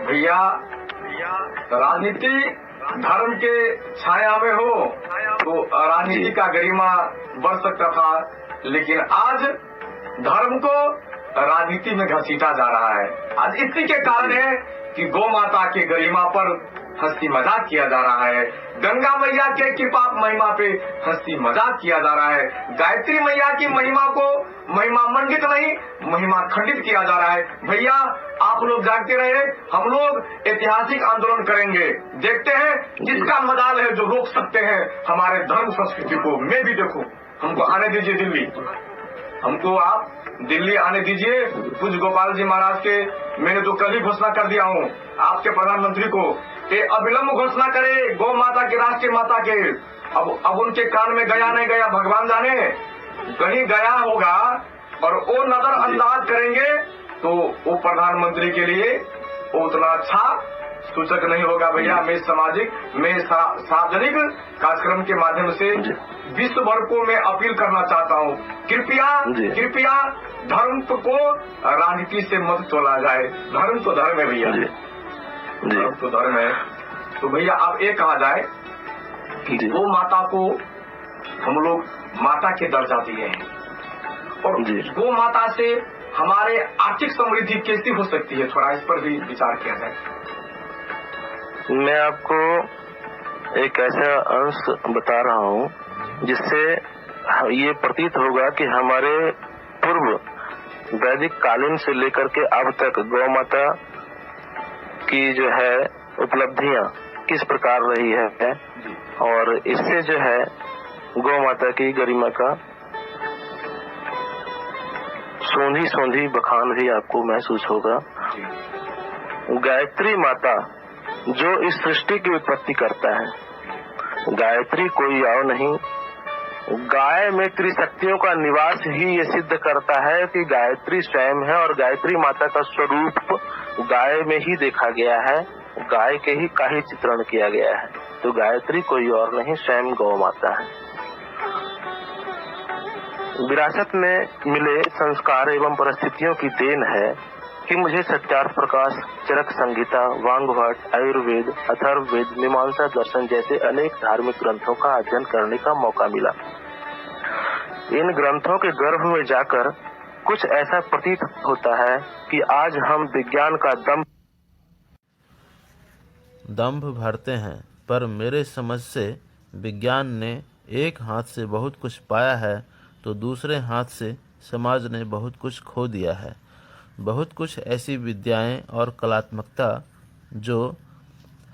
Speaker 1: भैया राजनीति धर्म के छाया में हो तो राजनीति का गरिमा बढ़ सकता था, लेकिन आज धर्म को राजनीति में घसीटा जा रहा है। आज इसी के कारण है कि गौ माता के गरिमा पर हंसी मजाक किया जा रहा है, गंगा मैया के कृपा महिमा पे हंसी मजाक किया जा रहा है, गायत्री मैया की महिमा को महिमा मंडित नहीं महिमा खंडित किया जा रहा है। भैया आप लोग जागते रहे, हम लोग ऐतिहासिक आंदोलन करेंगे। देखते हैं जिसका मजाल है जो रोक सकते हैं हमारे धर्म संस्कृति को। मैं भी देखूं, हमको आने दीजिए दिल्ली, हमको आप दिल्ली आने दीजिए। पूज्य गोपाल जी महाराज के मैंने तो कल ही घोषणा कर दिया हूँ आपके प्रधानमंत्री को कि अविलंब घोषणा करे गौ माता के, राष्ट्रीय माता के। अब उनके कान में गया नहीं गया भगवान जाने, कहीं गया होगा और वो नजरअंदाज करेंगे तो वो प्रधानमंत्री के लिए वो उतना अच्छा सूचक नहीं होगा। भैया मैं सार्वजनिक कार्यक्रम के माध्यम से विश्व भर को मैं अपील करना चाहता हूँ, कृपया धर्म को राजनीति से मत तोला जाए। धर्म तो धर्म है भैया, धर्म तो धर्म है। तो भैया अब ये कहा जाए कि गौ माता को हम लोग माता के दर्जा दिए हैं और गौ माता से हमारे आर्थिक समृद्धि कैसी हो सकती है, थोड़ा इस पर भी विचार किया जाए।
Speaker 2: मैं आपको एक ऐसा अंश बता रहा हूँ जिससे ये प्रतीत होगा कि हमारे पूर्व वैदिक कालीन से लेकर के अब तक गौ माता की जो है उपलब्धियां किस प्रकार रही है और इससे जो है गौ माता की गरिमा का सोंधी सोंधी बखान भी आपको महसूस होगा। गायत्री माता जो इस सृष्टि की उत्पत्ति करता है, गायत्री कोई और नहीं, गाय में त्रिशक्तियों का निवास ही ये सिद्ध करता है कि गायत्री स्वयं है और गायत्री माता का स्वरूप गाय में ही देखा गया है, गाय के ही का ही चित्रण किया गया है। तो गायत्री कोई और नहीं, स्वयं गौ माता है। विरासत में मिले संस्कार एवं परिस्थितियों की देन है कि मुझे सत्यार्थ प्रकाश, चरक संहिता, वांगभट, आयुर्वेद, अथर्ववेद, मीमांसा दर्शन जैसे अनेक धार्मिक ग्रंथों का अध्ययन करने का मौका मिला। इन ग्रंथों के गर्भ में जाकर कुछ ऐसा प्रतीत होता है कि आज हम विज्ञान का
Speaker 3: दंभ भरते हैं, पर मेरे समझ से विज्ञान ने एक हाथ से बहुत कुछ पाया है तो दूसरे हाथ से समाज ने बहुत कुछ खो दिया है। बहुत कुछ ऐसी विद्याएं और कलात्मकता जो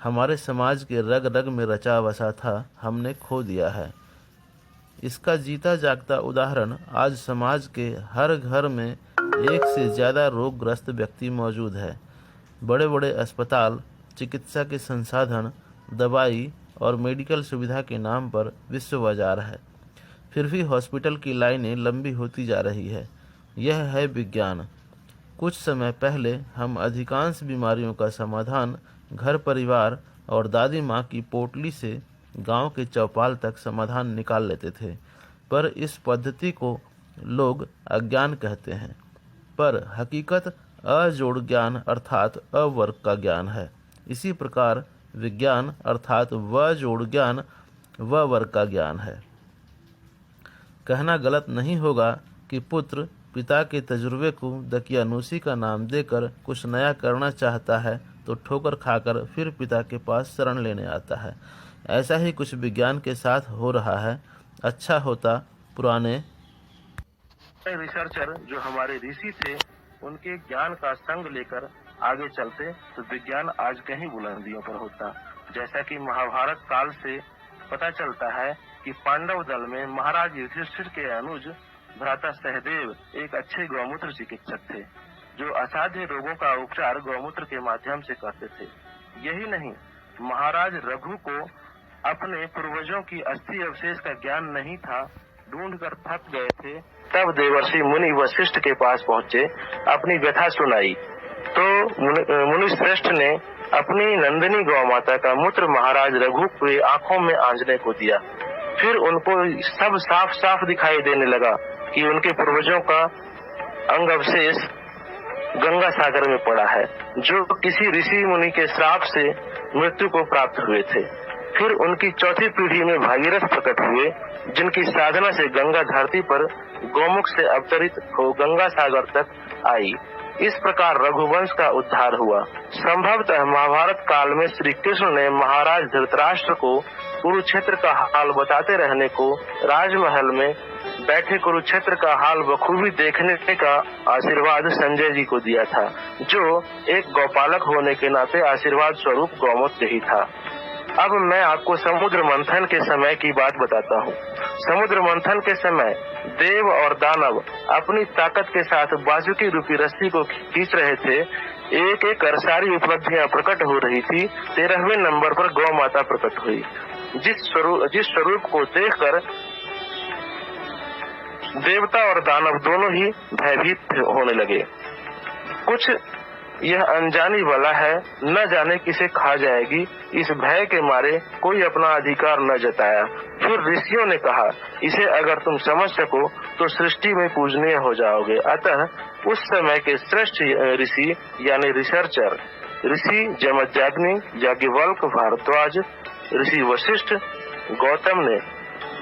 Speaker 3: हमारे समाज के रग रग में रचा बसा था, हमने खो दिया है। इसका जीता जागता उदाहरण आज समाज के हर घर में एक से ज़्यादा रोगग्रस्त व्यक्ति मौजूद है। बड़े बड़े अस्पताल, चिकित्सा के संसाधन, दवाई और मेडिकल सुविधा के नाम पर विश्व बाजार है, फिर भी हॉस्पिटल की लाइनें लंबी होती जा रही है। यह है विज्ञान। कुछ समय पहले हम अधिकांश बीमारियों का समाधान घर परिवार और दादी माँ की पोटली से गांव के चौपाल तक समाधान निकाल लेते थे, पर इस पद्धति को लोग अज्ञान कहते हैं। पर हकीकत अजोड़ ज्ञान अर्थात अवर्ग का ज्ञान है। इसी प्रकार विज्ञान अर्थात व जोड़ ज्ञान व वर्ग का ज्ञान है। कहना गलत नहीं होगा कि पुत्र पिता के तजुर्बे को दकियानूसी का नाम देकर कुछ नया करना चाहता है तो ठोकर खाकर फिर पिता के पास शरण लेने आता है। ऐसा ही कुछ विज्ञान के साथ हो रहा है। अच्छा होता पुराने
Speaker 2: रिसर्चर जो हमारे ऋषि थे उनके ज्ञान का संग लेकर आगे चलते तो विज्ञान आज कहीं बुलंदियों पर होता। जैसा कि महाभारत काल से पता चलता है कि पांडव दल में महाराज युधिष्ठिर के अनुज भ्राता सहदेव एक अच्छे गौमूत्र चिकित्सक थे, जो असाध्य रोगों का उपचार गौमूत्र के माध्यम से करते थे। यही नहीं, महाराज रघु को अपने पूर्वजों की अस्थि अवशेष का ज्ञान नहीं था, ढूंढकर थक गए थे। तब देवर्षि मुनि वशिष्ठ के पास पहुँचे, अपनी व्यथा सुनाई तो मुनि श्रेष्ठ ने अपनी नंदिनी गौ माता का मूत्र महाराज रघु के आंखों में आंजने को दिया। फिर उनको सब साफ साफ दिखाई देने लगा कि उनके पूर्वजों का अंग अवशेष गंगा सागर में पड़ा है, जो किसी ऋषि मुनि के श्राप से मृत्यु को प्राप्त हुए थे। फिर उनकी चौथी पीढ़ी में भागीरथ प्रकट हुए, जिनकी साधना से गंगा धरती पर गौमुख से अवतरित हो गंगा सागर तक आई। इस प्रकार रघुवंश का उद्धार हुआ। संभवतः महाभारत काल में श्री कृष्ण ने महाराज धृतराष्ट्र को कुरुक्षेत्र का हाल बताते रहने को राजमहल में बैठे कुरुक्षेत्र का हाल बखूबी देखने का आशीर्वाद संजय जी को दिया था, जो एक गौपालक होने के नाते आशीर्वाद स्वरूप गौमूत्र ही था। अब मैं आपको समुद्र मंथन के समय की बात बताता हूँ। समुद्र मंथन के समय देव और दानव अपनी ताकत के साथ बासुकी रूपी रस्सी को खींच रहे थे। एक एक कर सारी उपलब्धियां प्रकट हो रही थी। 13वें नंबर पर गौ माता प्रकट हुई, जिस स्वरूप को देखकर देवता और दानव दोनों ही भयभीत होने लगे। कुछ यह अनजानी वाला है, न जाने किसे खा जाएगी, इस भय के मारे कोई अपना अधिकार न जताया। फिर ऋषियों ने कहा, इसे अगर तुम समझ सको तो सृष्टि में पूजनीय हो जाओगे। अतः उस समय के श्रेष्ठ ऋषि यानी रिसर्चर ऋषि जमदग्नि, याज्ञवल्क्य, भारद्वाज, ऋषि वशिष्ठ, गौतम ने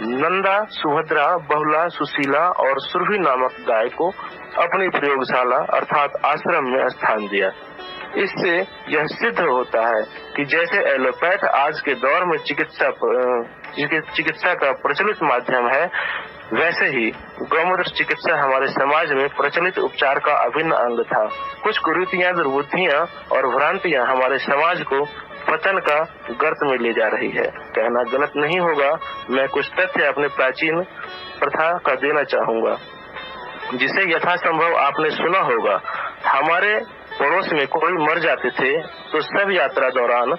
Speaker 2: नंदा, सुभद्रा, बहुला, सुशीला और सुरभि नामक गाय को अपनी प्रयोगशाला अर्थात आश्रम में स्थान दिया। इससे यह सिद्ध होता है कि जैसे एलोपैथ आज के दौर में चिकित्सा का प्रचलित माध्यम है, वैसे ही गौमूत्र चिकित्सा हमारे समाज में प्रचलित उपचार का अभिन्न अंग था। कुछ कुरीतियां, दुर्बुद्धियां और भ्रांतियां हमारे समाज को पतन का गर्त में ले जा रही है। कहना गलत नहीं होगा, मैं कुछ तथ्य अपने प्राचीन प्रथा का देना चाहूँगा, जिसे यथासंभव आपने सुना होगा। हमारे पड़ोस में कोई मर जाते थे तो सब यात्रा दौरान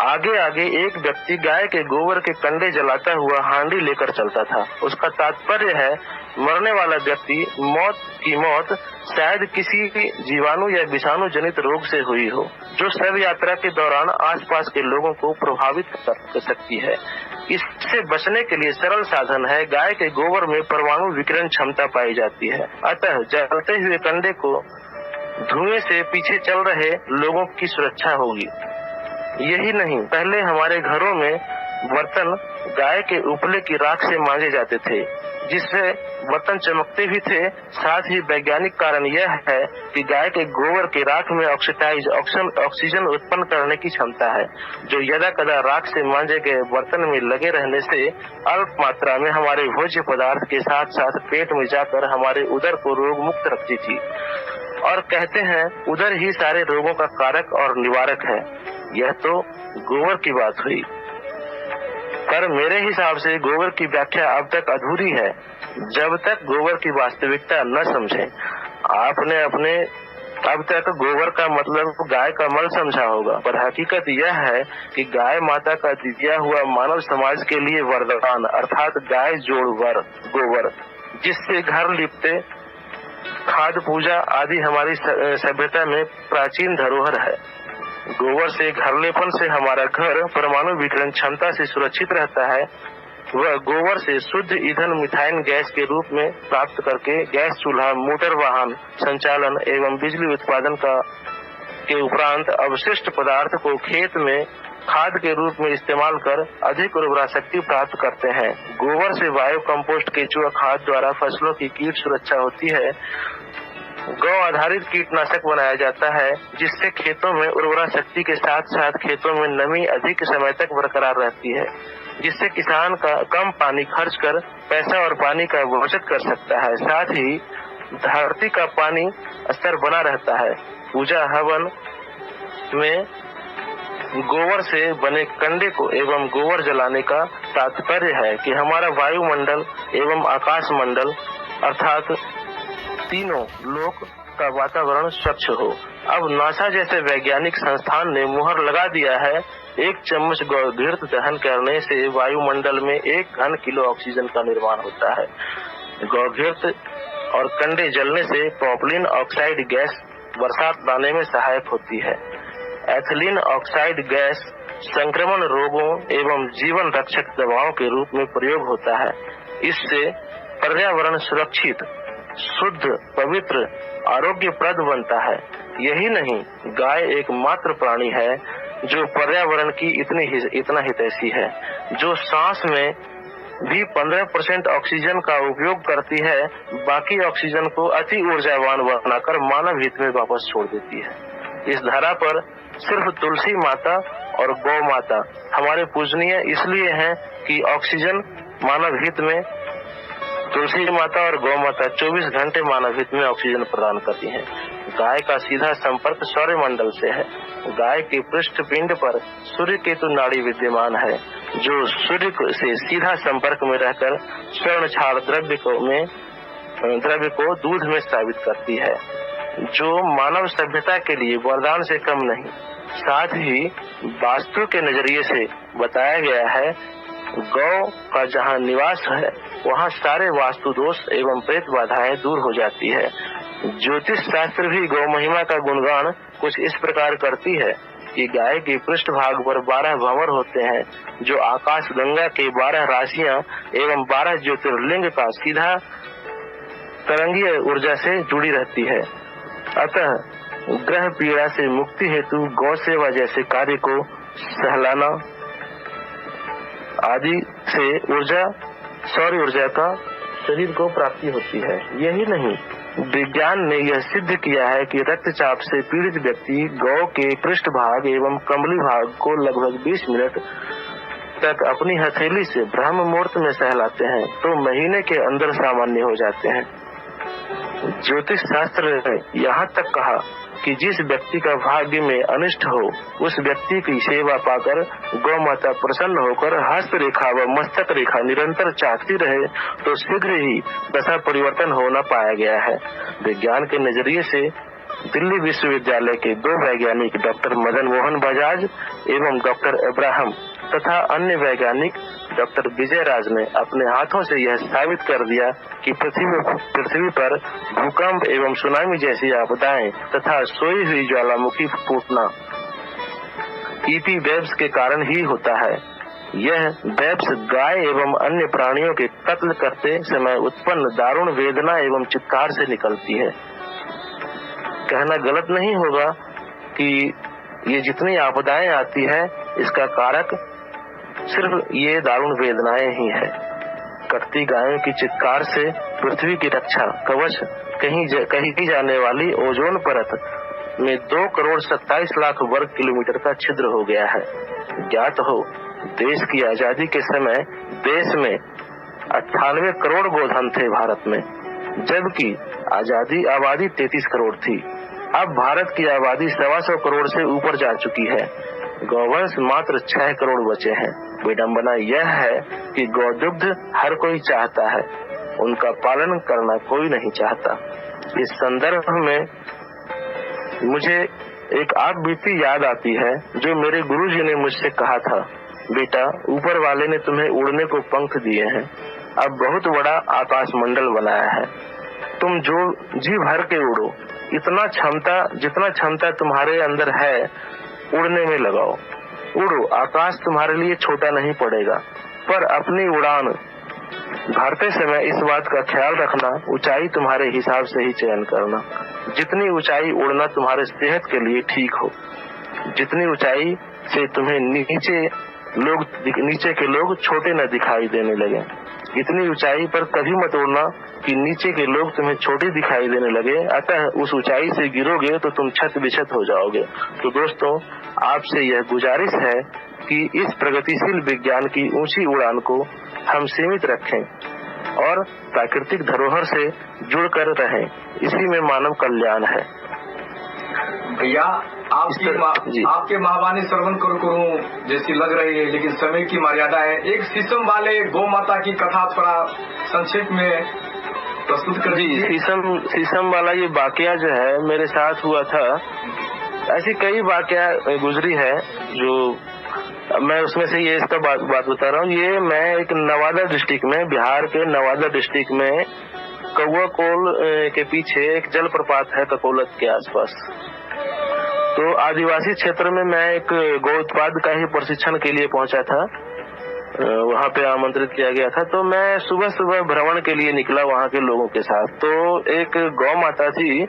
Speaker 2: आगे आगे एक व्यक्ति गाय के गोबर के कंडे जलाता हुआ हांडी लेकर चलता था। उसका तात्पर्य है, मरने वाला व्यक्ति मौत शायद किसी जीवाणु या विषाणु जनित रोग से हुई हो, जो शव यात्रा के दौरान आसपास के लोगों को प्रभावित कर सकती है। इससे बचने के लिए सरल साधन है, गाय के गोबर में परमाणु विकिरण क्षमता पाई जाती है। अतः जलते हुए कंडे को धुएं से पीछे चल रहे लोगों की सुरक्षा होगी। यही नहीं, पहले हमारे घरों में बर्तन गाय के उपले की राख से मांजे जाते थे, जिससे बर्तन चमकते भी थे। साथ ही वैज्ञानिक कारण यह है कि गाय के गोबर के राख में ऑक्सीजन उत्पन्न करने की क्षमता है, जो यदा कदा राख से मांजे गए बर्तन में लगे रहने से अल्प मात्रा में हमारे भोज्य पदार्थ के साथ साथ पेट में जाकर हमारे उदर को रोग मुक्त रखती थी। और कहते हैं उदर ही सारे रोगों का कारक और निवारक है। यह तो गोबर की बात हुई। पर मेरे हिसाब से गोबर की व्याख्या अब तक अधूरी है, जब तक गोबर की वास्तविकता न समझें। आपने अपने अब तक गोबर का मतलब गाय का मल समझा होगा, पर हकीकत यह है कि गाय माता का दिया हुआ मानव समाज के लिए वरदान अर्थात गाय जोड़ वर गोबर, जिससे घर लिपते, खाद पूजा आदि हमारी सभ्यता में प्राचीन धरोहर है। गोबर से घरलेपन से हमारा घर परमाणु विकिरण क्षमता से सुरक्षित रहता है। वह गोबर से शुद्ध ईंधन मिथाइन गैस के रूप में प्राप्त करके गैस चूल्हा, मोटर वाहन संचालन एवं बिजली उत्पादन के उपरांत अवशिष्ट पदार्थ को खेत में खाद के रूप में इस्तेमाल कर अधिक उर्वरा शक्ति प्राप्त करते हैं। गोबर से बायो कंपोस्ट केचुआ खाद द्वारा फसलों की कीट सुरक्षा होती है। गौ आधारित कीटनाशक बनाया जाता है, जिससे खेतों में उर्वरा शक्ति के साथ साथ खेतों में नमी अधिक समय तक बरकरार रहती है, जिससे किसान का कम पानी खर्च कर पैसा और पानी का बचत कर सकता है। साथ ही धरती का पानी स्तर बना रहता है। पूजा हवन में गोबर से बने कंडे को एवं गोबर जलाने का तात्पर्य है कि हमारा वायुमंडल एवं आकाश मंडल अर्थात तीनों लोक का वातावरण स्वच्छ हो। अब नासा जैसे वैज्ञानिक संस्थान ने मुहर लगा दिया है, 1 चम्मच गौघृत दहन करने से वायुमंडल में 1 घन किलो ऑक्सीजन का निर्माण होता है। गौघृत और कंडे जलने से प्रोपिलीन ऑक्साइड गैस बरसात लाने में सहायक होती है। एथिलीन ऑक्साइड गैस संक्रमण रोगों एवं जीवन रक्षक दवाओं के रूप में प्रयोग होता है। इससे पर्यावरण सुरक्षित, शुद्ध, पवित्र, आरोग्यप्रद बनता है। यही नहीं, गाय एकमात्र प्राणी है जो पर्यावरण की इतना हितैषी है, जो सांस में भी 15% ऑक्सीजन का उपयोग करती है, बाकी ऑक्सीजन को अति ऊर्जावान बनाकर मानव हित में वापस छोड़ देती है। इस धरा पर सिर्फ तुलसी माता और गौ माता हमारे पूजनीय इसलिए हैं कि ऑक्सीजन मानव हित में, तुलसी माता और गौ माता 24 घंटे मानव हित में ऑक्सीजन प्रदान करती हैं। गाय का सीधा संपर्क सौर मंडल से है। गाय के पृष्ठपिंड पर सूर्य केतु नाड़ी विद्यमान है, जो सूर्य से सीधा संपर्क में रहकर स्वर्ण क्षार द्रव्य को दूध में स्रावित करती है, जो मानव सभ्यता के लिए वरदान से कम नहीं। साथ ही वास्तु के नजरिए से बताया गया है, गौ का जहाँ निवास है वहाँ सारे वास्तु दोष एवं प्रेत बाधाएं दूर हो जाती है। ज्योतिष शास्त्र भी गौ महिमा का गुणगान कुछ इस प्रकार करती है कि गाय के पृष्ठभाग पर 12 भंवर होते हैं, जो आकाश गंगा के 12 राशियां एवं 12 ज्योतिर्लिंग का सीधा तरंगीय ऊर्जा से जुड़ी रहती है। अतः ग्रह पीड़ा से मुक्ति हेतु गौ सेवा जैसे कार्य को सहलाना आदि से सौर ऊर्जा का शरीर को प्राप्ति होती है। यही नहीं, विज्ञान ने यह सिद्ध किया है कि रक्तचाप से पीड़ित व्यक्ति गौ के पृष्ठभाग एवं कमली भाग को लगभग 20 मिनट तक अपनी हथेली से ब्रह्म मुहूर्त में सहलाते हैं तो महीने के अंदर सामान्य हो जाते हैं। ज्योतिष शास्त्र ने यहाँ तक कहा कि जिस व्यक्ति का भाग्य में अनिष्ट हो, उस व्यक्ति की सेवा पाकर गौ माता प्रसन्न होकर हस्त रेखा व मस्तक रेखा निरंतर चाटती रहे तो शीघ्र ही दशा परिवर्तन होना पाया गया है। विज्ञान के नजरिए से दिल्ली विश्वविद्यालय के 2 वैज्ञानिक डॉक्टर मदन मोहन बजाज एवं डॉक्टर इब्राहिम तथा अन्य वैज्ञानिक डॉक्टर विजय राज ने अपने हाथों से यह साबित कर दिया कि पृथ्वी पर भूकंप एवं सुनामी जैसी आपदाएं तथा सोई हुई ज्वालामुखी फूटना ईपी वेब्स के कारण ही होता है। यह वेब्स गाय एवं अन्य प्राणियों के कत्ल करते समय उत्पन्न दारुण वेदना एवं चित्कार से निकलती है। कहना गलत नहीं होगा कि ये जितनी आपदाएं आती है इसका कारक सिर्फ ये दारुण वेदनाएं ही है। कटती गायों की चित्कार से पृथ्वी की रक्षा कवच कही जाने वाली ओजोन परत में 2 करोड़ 27 लाख वर्ग किलोमीटर का छिद्र हो गया है। ज्ञात हो, देश की आजादी के समय देश में 98 करोड़ गोधन थे भारत में, जबकि आबादी 33 करोड़ थी। अब भारत की आबादी 125 करोड़ से ऊपर जा चुकी है। गौवंश मात्र 6 करोड़ बचे हैं। विडंबना यह है कि गौदुग्ध हर कोई चाहता है, उनका पालन करना कोई नहीं चाहता। इस संदर्भ में मुझे एक आप बीती याद आती है जो मेरे गुरुजी ने मुझसे कहा था, बेटा ऊपर वाले ने तुम्हें उड़ने को पंख दिए हैं, अब बहुत बड़ा आकाश मंडल बनाया है, तुम जो जी भर के उड़ो, जितना क्षमता तुम्हारे अंदर है उड़ने में लगाओ, उड़ो, आकाश तुम्हारे लिए छोटा नहीं पड़ेगा। पर अपनी उड़ान भरते समय इस बात का ख्याल रखना, ऊंचाई तुम्हारे हिसाब से ही चयन करना। जितनी ऊंचाई उड़ना तुम्हारे सेहत के लिए ठीक हो, जितनी ऊंचाई से तुम्हें नीचे के लोग छोटे न दिखाई देने लगे, इतनी ऊंचाई पर कभी मत उड़ना कि नीचे के लोग तुम्हें छोटे दिखाई देने लगे। अतः उस ऊंचाई से गिरोगे तो तुम छत बिछत हो जाओगे। तो दोस्तों, आपसे यह गुजारिश है कि इस प्रगतिशील विज्ञान की ऊंची उड़ान को हम सीमित रखें और प्राकृतिक धरोहर से जुड़कर रहें, इसी में मानव कल्याण है।
Speaker 1: भैया आपके महावाणी श्रवण करूं जैसी लग रही है, लेकिन समय की मर्यादा है। एक शीशम वाले गौ माता की कथा थोड़ा संक्षेप में प्रस्तुत कर दीजिए।
Speaker 2: शीशम वाला ये वाकया जो है मेरे साथ हुआ था। ऐसी कई वाकया गुजरी है जो मैं उसमें से ये इसका बात बता रहा हूँ। ये मैं एक नवादा डिस्ट्रिक्ट में, बिहार के नवादा डिस्ट्रिक्ट में कौआ कोल के पीछे एक जलप्रपात है ककोलत के आसपास। तो आदिवासी क्षेत्र में मैं एक गौ उत्पाद का ही प्रशिक्षण के लिए पहुंचा था, वहाँ पे आमंत्रित किया गया था। तो मैं सुबह सुबह भ्रमण के लिए निकला वहाँ के लोगों के साथ। तो एक गौ माता थी,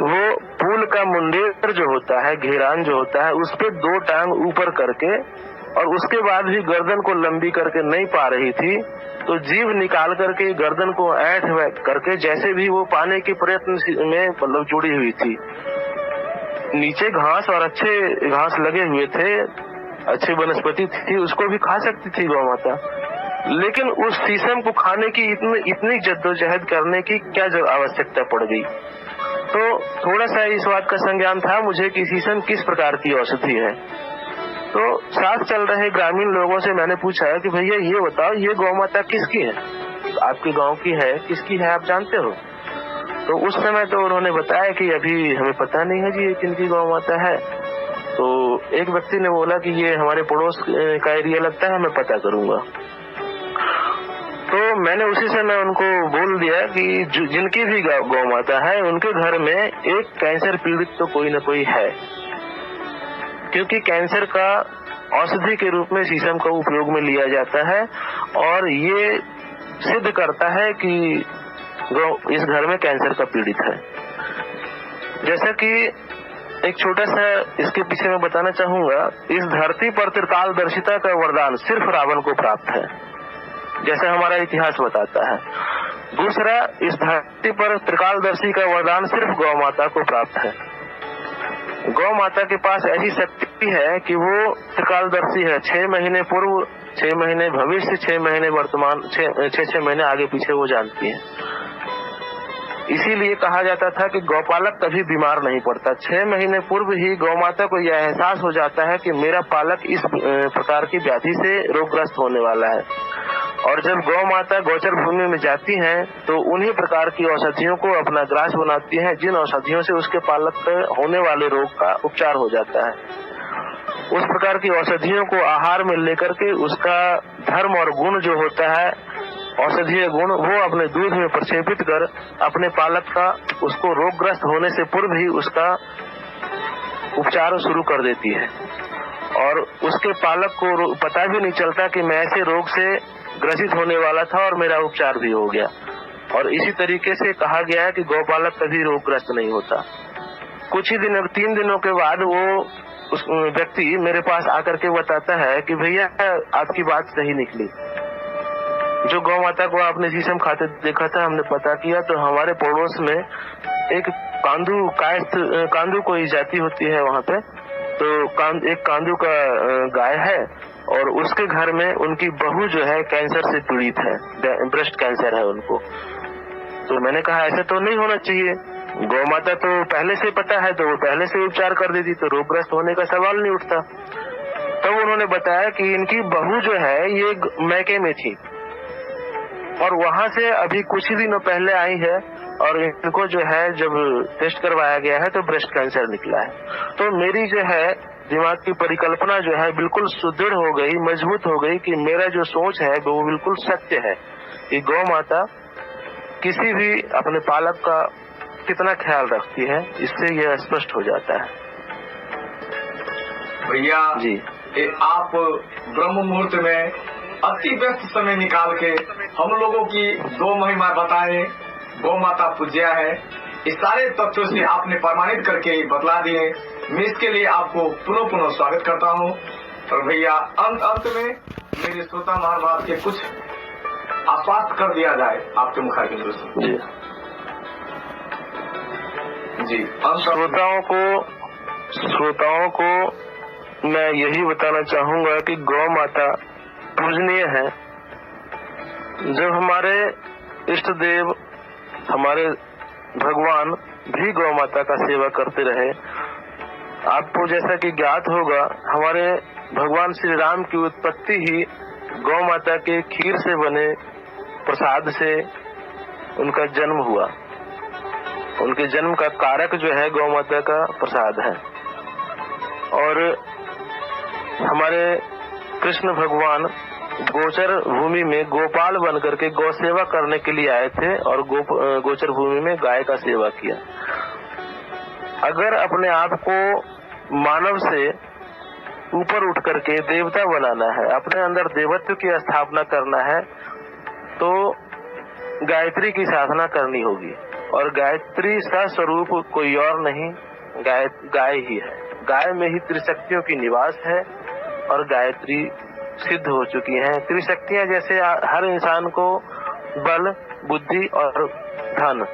Speaker 2: वो पुल का मुंडेर जो होता है, घेरान जो होता है, उस पे 2 टांग ऊपर करके और उसके बाद भी गर्दन को लंबी करके नहीं पा रही थी, तो जीभ निकाल करके गर्दन को ऐंठ करके जैसे भी वो पाने के प्रयत्न में मतलब जुड़ी हुई थी। नीचे घास और अच्छे घास लगे हुए थे, अच्छी वनस्पति थी, उसको भी खा सकती थी गौ माता, लेकिन उस शीशम को खाने की इतनी जद्दोजहद करने की क्या आवश्यकता पड़ गई। तो थोड़ा सा इस बात का संज्ञान था मुझे कि शीशम किस प्रकार की औषधि है। तो साथ चल रहे ग्रामीण लोगों से मैंने पूछा कि भैया ये बताओ, ये गौ माता किसकी है, आपके गांव की है, किसकी है, आप जानते हो? तो उस समय तो उन्होंने बताया कि अभी हमें पता नहीं है जी ये किनकी गौ माता है। तो एक व्यक्ति ने बोला कि ये हमारे पड़ोस का एरिया लगता है, मैं पता करूंगा। तो मैंने उसी समय उनको बोल दिया कि जिनकी भी गौ माता है उनके घर में एक कैंसर पीड़ित तो कोई न कोई है, क्योंकि कैंसर का औषधि के रूप में शीशम का उपयोग में लिया जाता है और ये सिद्ध करता है कि इस घर में कैंसर का पीड़ित है। जैसा कि एक छोटा सा इसके पीछे मैं बताना चाहूंगा, इस धरती पर त्रिकालदर्शिता का वरदान सिर्फ रावण को प्राप्त है, जैसा हमारा इतिहास बताता है। दूसरा, इस धरती पर त्रिकालदर्शी का वरदान सिर्फ गौ माता को प्राप्त है। गौ माता के पास ऐसी शक्ति है कि वो त्रिकालदर्शी है। 6 महीने पूर्व, 6 महीने भविष्य, 6 महीने वर्तमान, 6 महीने आगे पीछे वो जानती है। इसीलिए कहा जाता था कि गौपालक कभी बीमार नहीं पड़ता। 6 महीने पूर्व ही गौ माता को यह एहसास हो जाता है कि मेरा पालक इस प्रकार की व्याधि से रोगग्रस्त होने वाला है। और जब गौ माता गोचर भूमि में जाती हैं तो उन्हीं प्रकार की औषधियों को अपना ग्रास बनाती हैं, जिन औषधियों से उसके पालक होने वाले रोग का उपचार हो जाता है। उस प्रकार की औषधियों को आहार में लेकर के उसका धर्म और गुण जो होता है, औषधीय गुण, वो अपने दूध में प्रक्षेपित कर अपने पालक का, उसको रोगग्रस्त होने से पूर्व ही उसका उपचार शुरू कर देती है। और उसके पालक को पता भी नहीं चलता कि मैं ऐसे रोग से ग्रसित होने वाला था और मेरा उपचार भी हो गया। और इसी तरीके से कहा गया है कि गौपालक कभी रोगग्रस्त नहीं होता। कुछ ही 3 दिनों के बाद वो उस व्यक्ति मेरे पास आकर के बताता है कि भैया आपकी बात सही निकली, जो गौ माता को आपने शीशम खाते देखा था, हमने पता किया तो हमारे पड़ोस में एक कांदू कोई जाति होती है वहाँ पे, तो एक कांदू का गाय है और उसके घर में उनकी बहू जो है कैंसर से पीड़ित है, ब्रेस्ट कैंसर है उनको। तो मैंने कहा ऐसा तो नहीं होना चाहिए। गौ माता तो पहले से पता है, तो वो पहले से उपचार कर देती, तो रोगग्रस्त होने का सवाल नहीं उठता। तब उन्होंने बताया कि इनकी बहू जो है ये मैके में थी और वहां से अभी कुछ ही दिनों पहले आई है और इनको जो है जब टेस्ट करवाया गया है तो ब्रेस्ट कैंसर निकला है। तो मेरी जो है दिमाग की परिकल्पना जो है बिल्कुल सुदृढ़ हो गई, मजबूत हो गई कि मेरा जो सोच है वो बिल्कुल सत्य है कि गौ माता किसी भी अपने पालक का कितना ख्याल रखती है, इससे यह स्पष्ट हो जाता है।
Speaker 1: भैया
Speaker 2: जी,
Speaker 1: आप ब्रह्म मुहूर्त में अति व्यस्त समय निकाल के हम लोगों की गौ महिमा बताए, गौ माता पूज्या है, इस सारे तथ्यों से आपने प्रमाणित करके बतला दिए। मैं इसके लिए आपको पुनः पुनः स्वागत करता हूँ। और भैया अंत में मेरे श्रोता महानुभाव के कुछ आश्वास्त कर दिया जाए आपके मुखारबिंदु से। जी
Speaker 2: श्रोताओं को मैं यही बताना चाहूंगा कि गौ माता पूजनीय है। जब हमारे इष्ट देव, हमारे भगवान भी गौ माता का सेवा करते रहे। आपको जैसा कि ज्ञात होगा, हमारे भगवान श्री राम की उत्पत्ति ही गौ माता के खीर से बने प्रसाद से उनका जन्म हुआ। उनके जन्म का कारक जो है गौ माता का प्रसाद है। और हमारे कृष्ण भगवान गोचर भूमि में गोपाल बन करके गौ सेवा करने के लिए आए थे और गोचर भूमि में गाय का सेवा किया। अगर अपने आप को मानव से ऊपर उठ करके देवता बनाना है, अपने अंदर देवत्व की स्थापना करना है, तो गायत्री की साधना करनी होगी। और गायत्री का स्वरूप कोई और नहीं, गाय ही है। गाय में ही त्रिशक्तियों की निवास है और गायत्री सिद्ध हो चुकी हैं। त्रिशक्तियां जैसे हर इंसान को बल, बुद्धि और धन,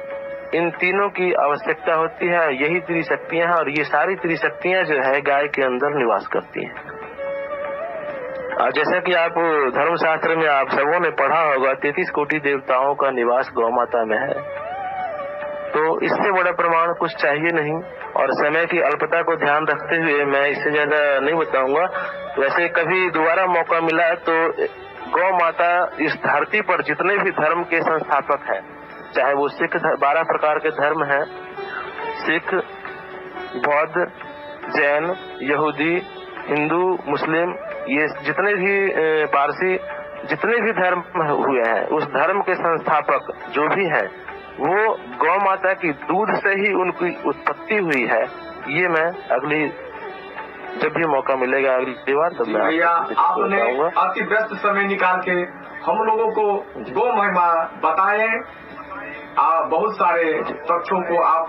Speaker 2: इन तीनों की आवश्यकता होती है, यही त्रिशक्तियां हैं। और ये सारी त्रिशक्तियां जो है गाय के अंदर निवास करती हैं। और जैसा कि आप धर्मशास्त्र में आप सबों ने पढ़ा होगा, 33 कोटि देवताओं का निवास गौ माता में है। तो इससे बड़ा प्रमाण कुछ चाहिए नहीं। और समय की अल्पता को ध्यान रखते हुए मैं इससे ज्यादा नहीं बताऊंगा। वैसे कभी दोबारा मौका मिला तो गौ माता इस धरती पर जितने भी धर्म के संस्थापक हैं, चाहे वो सिख, 12 प्रकार के धर्म हैं, सिख, बौद्ध, जैन, यहूदी, हिंदू, मुस्लिम, ये जितने भी पारसी, जितने भी धर्म हुए हैं, उस धर्म के संस्थापक जो भी हैं, वो गौ माता की दूध से ही उनकी उत्पत्ति हुई है। ये मैं अगली जब भी मौका मिलेगा अगली बार तब मैं
Speaker 1: भैया आपने अति व्यस्त समय निकाल के हम लोगों को गौ महिमा बताए, बहुत सारे तथ्यों को आप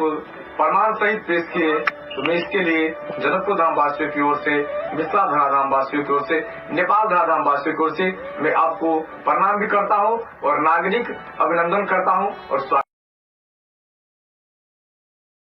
Speaker 1: प्रमाण सहित पेश किए। तो मैं इसके लिए जनकपुर धाम वासियों की ओर से, मिश्रा धाम वासियों की ओर से, नेपाल धाम वासियों की ओर से मैं आपको प्रणाम भी करता हूँ और नागरिक अभिनंदन करता हूँ और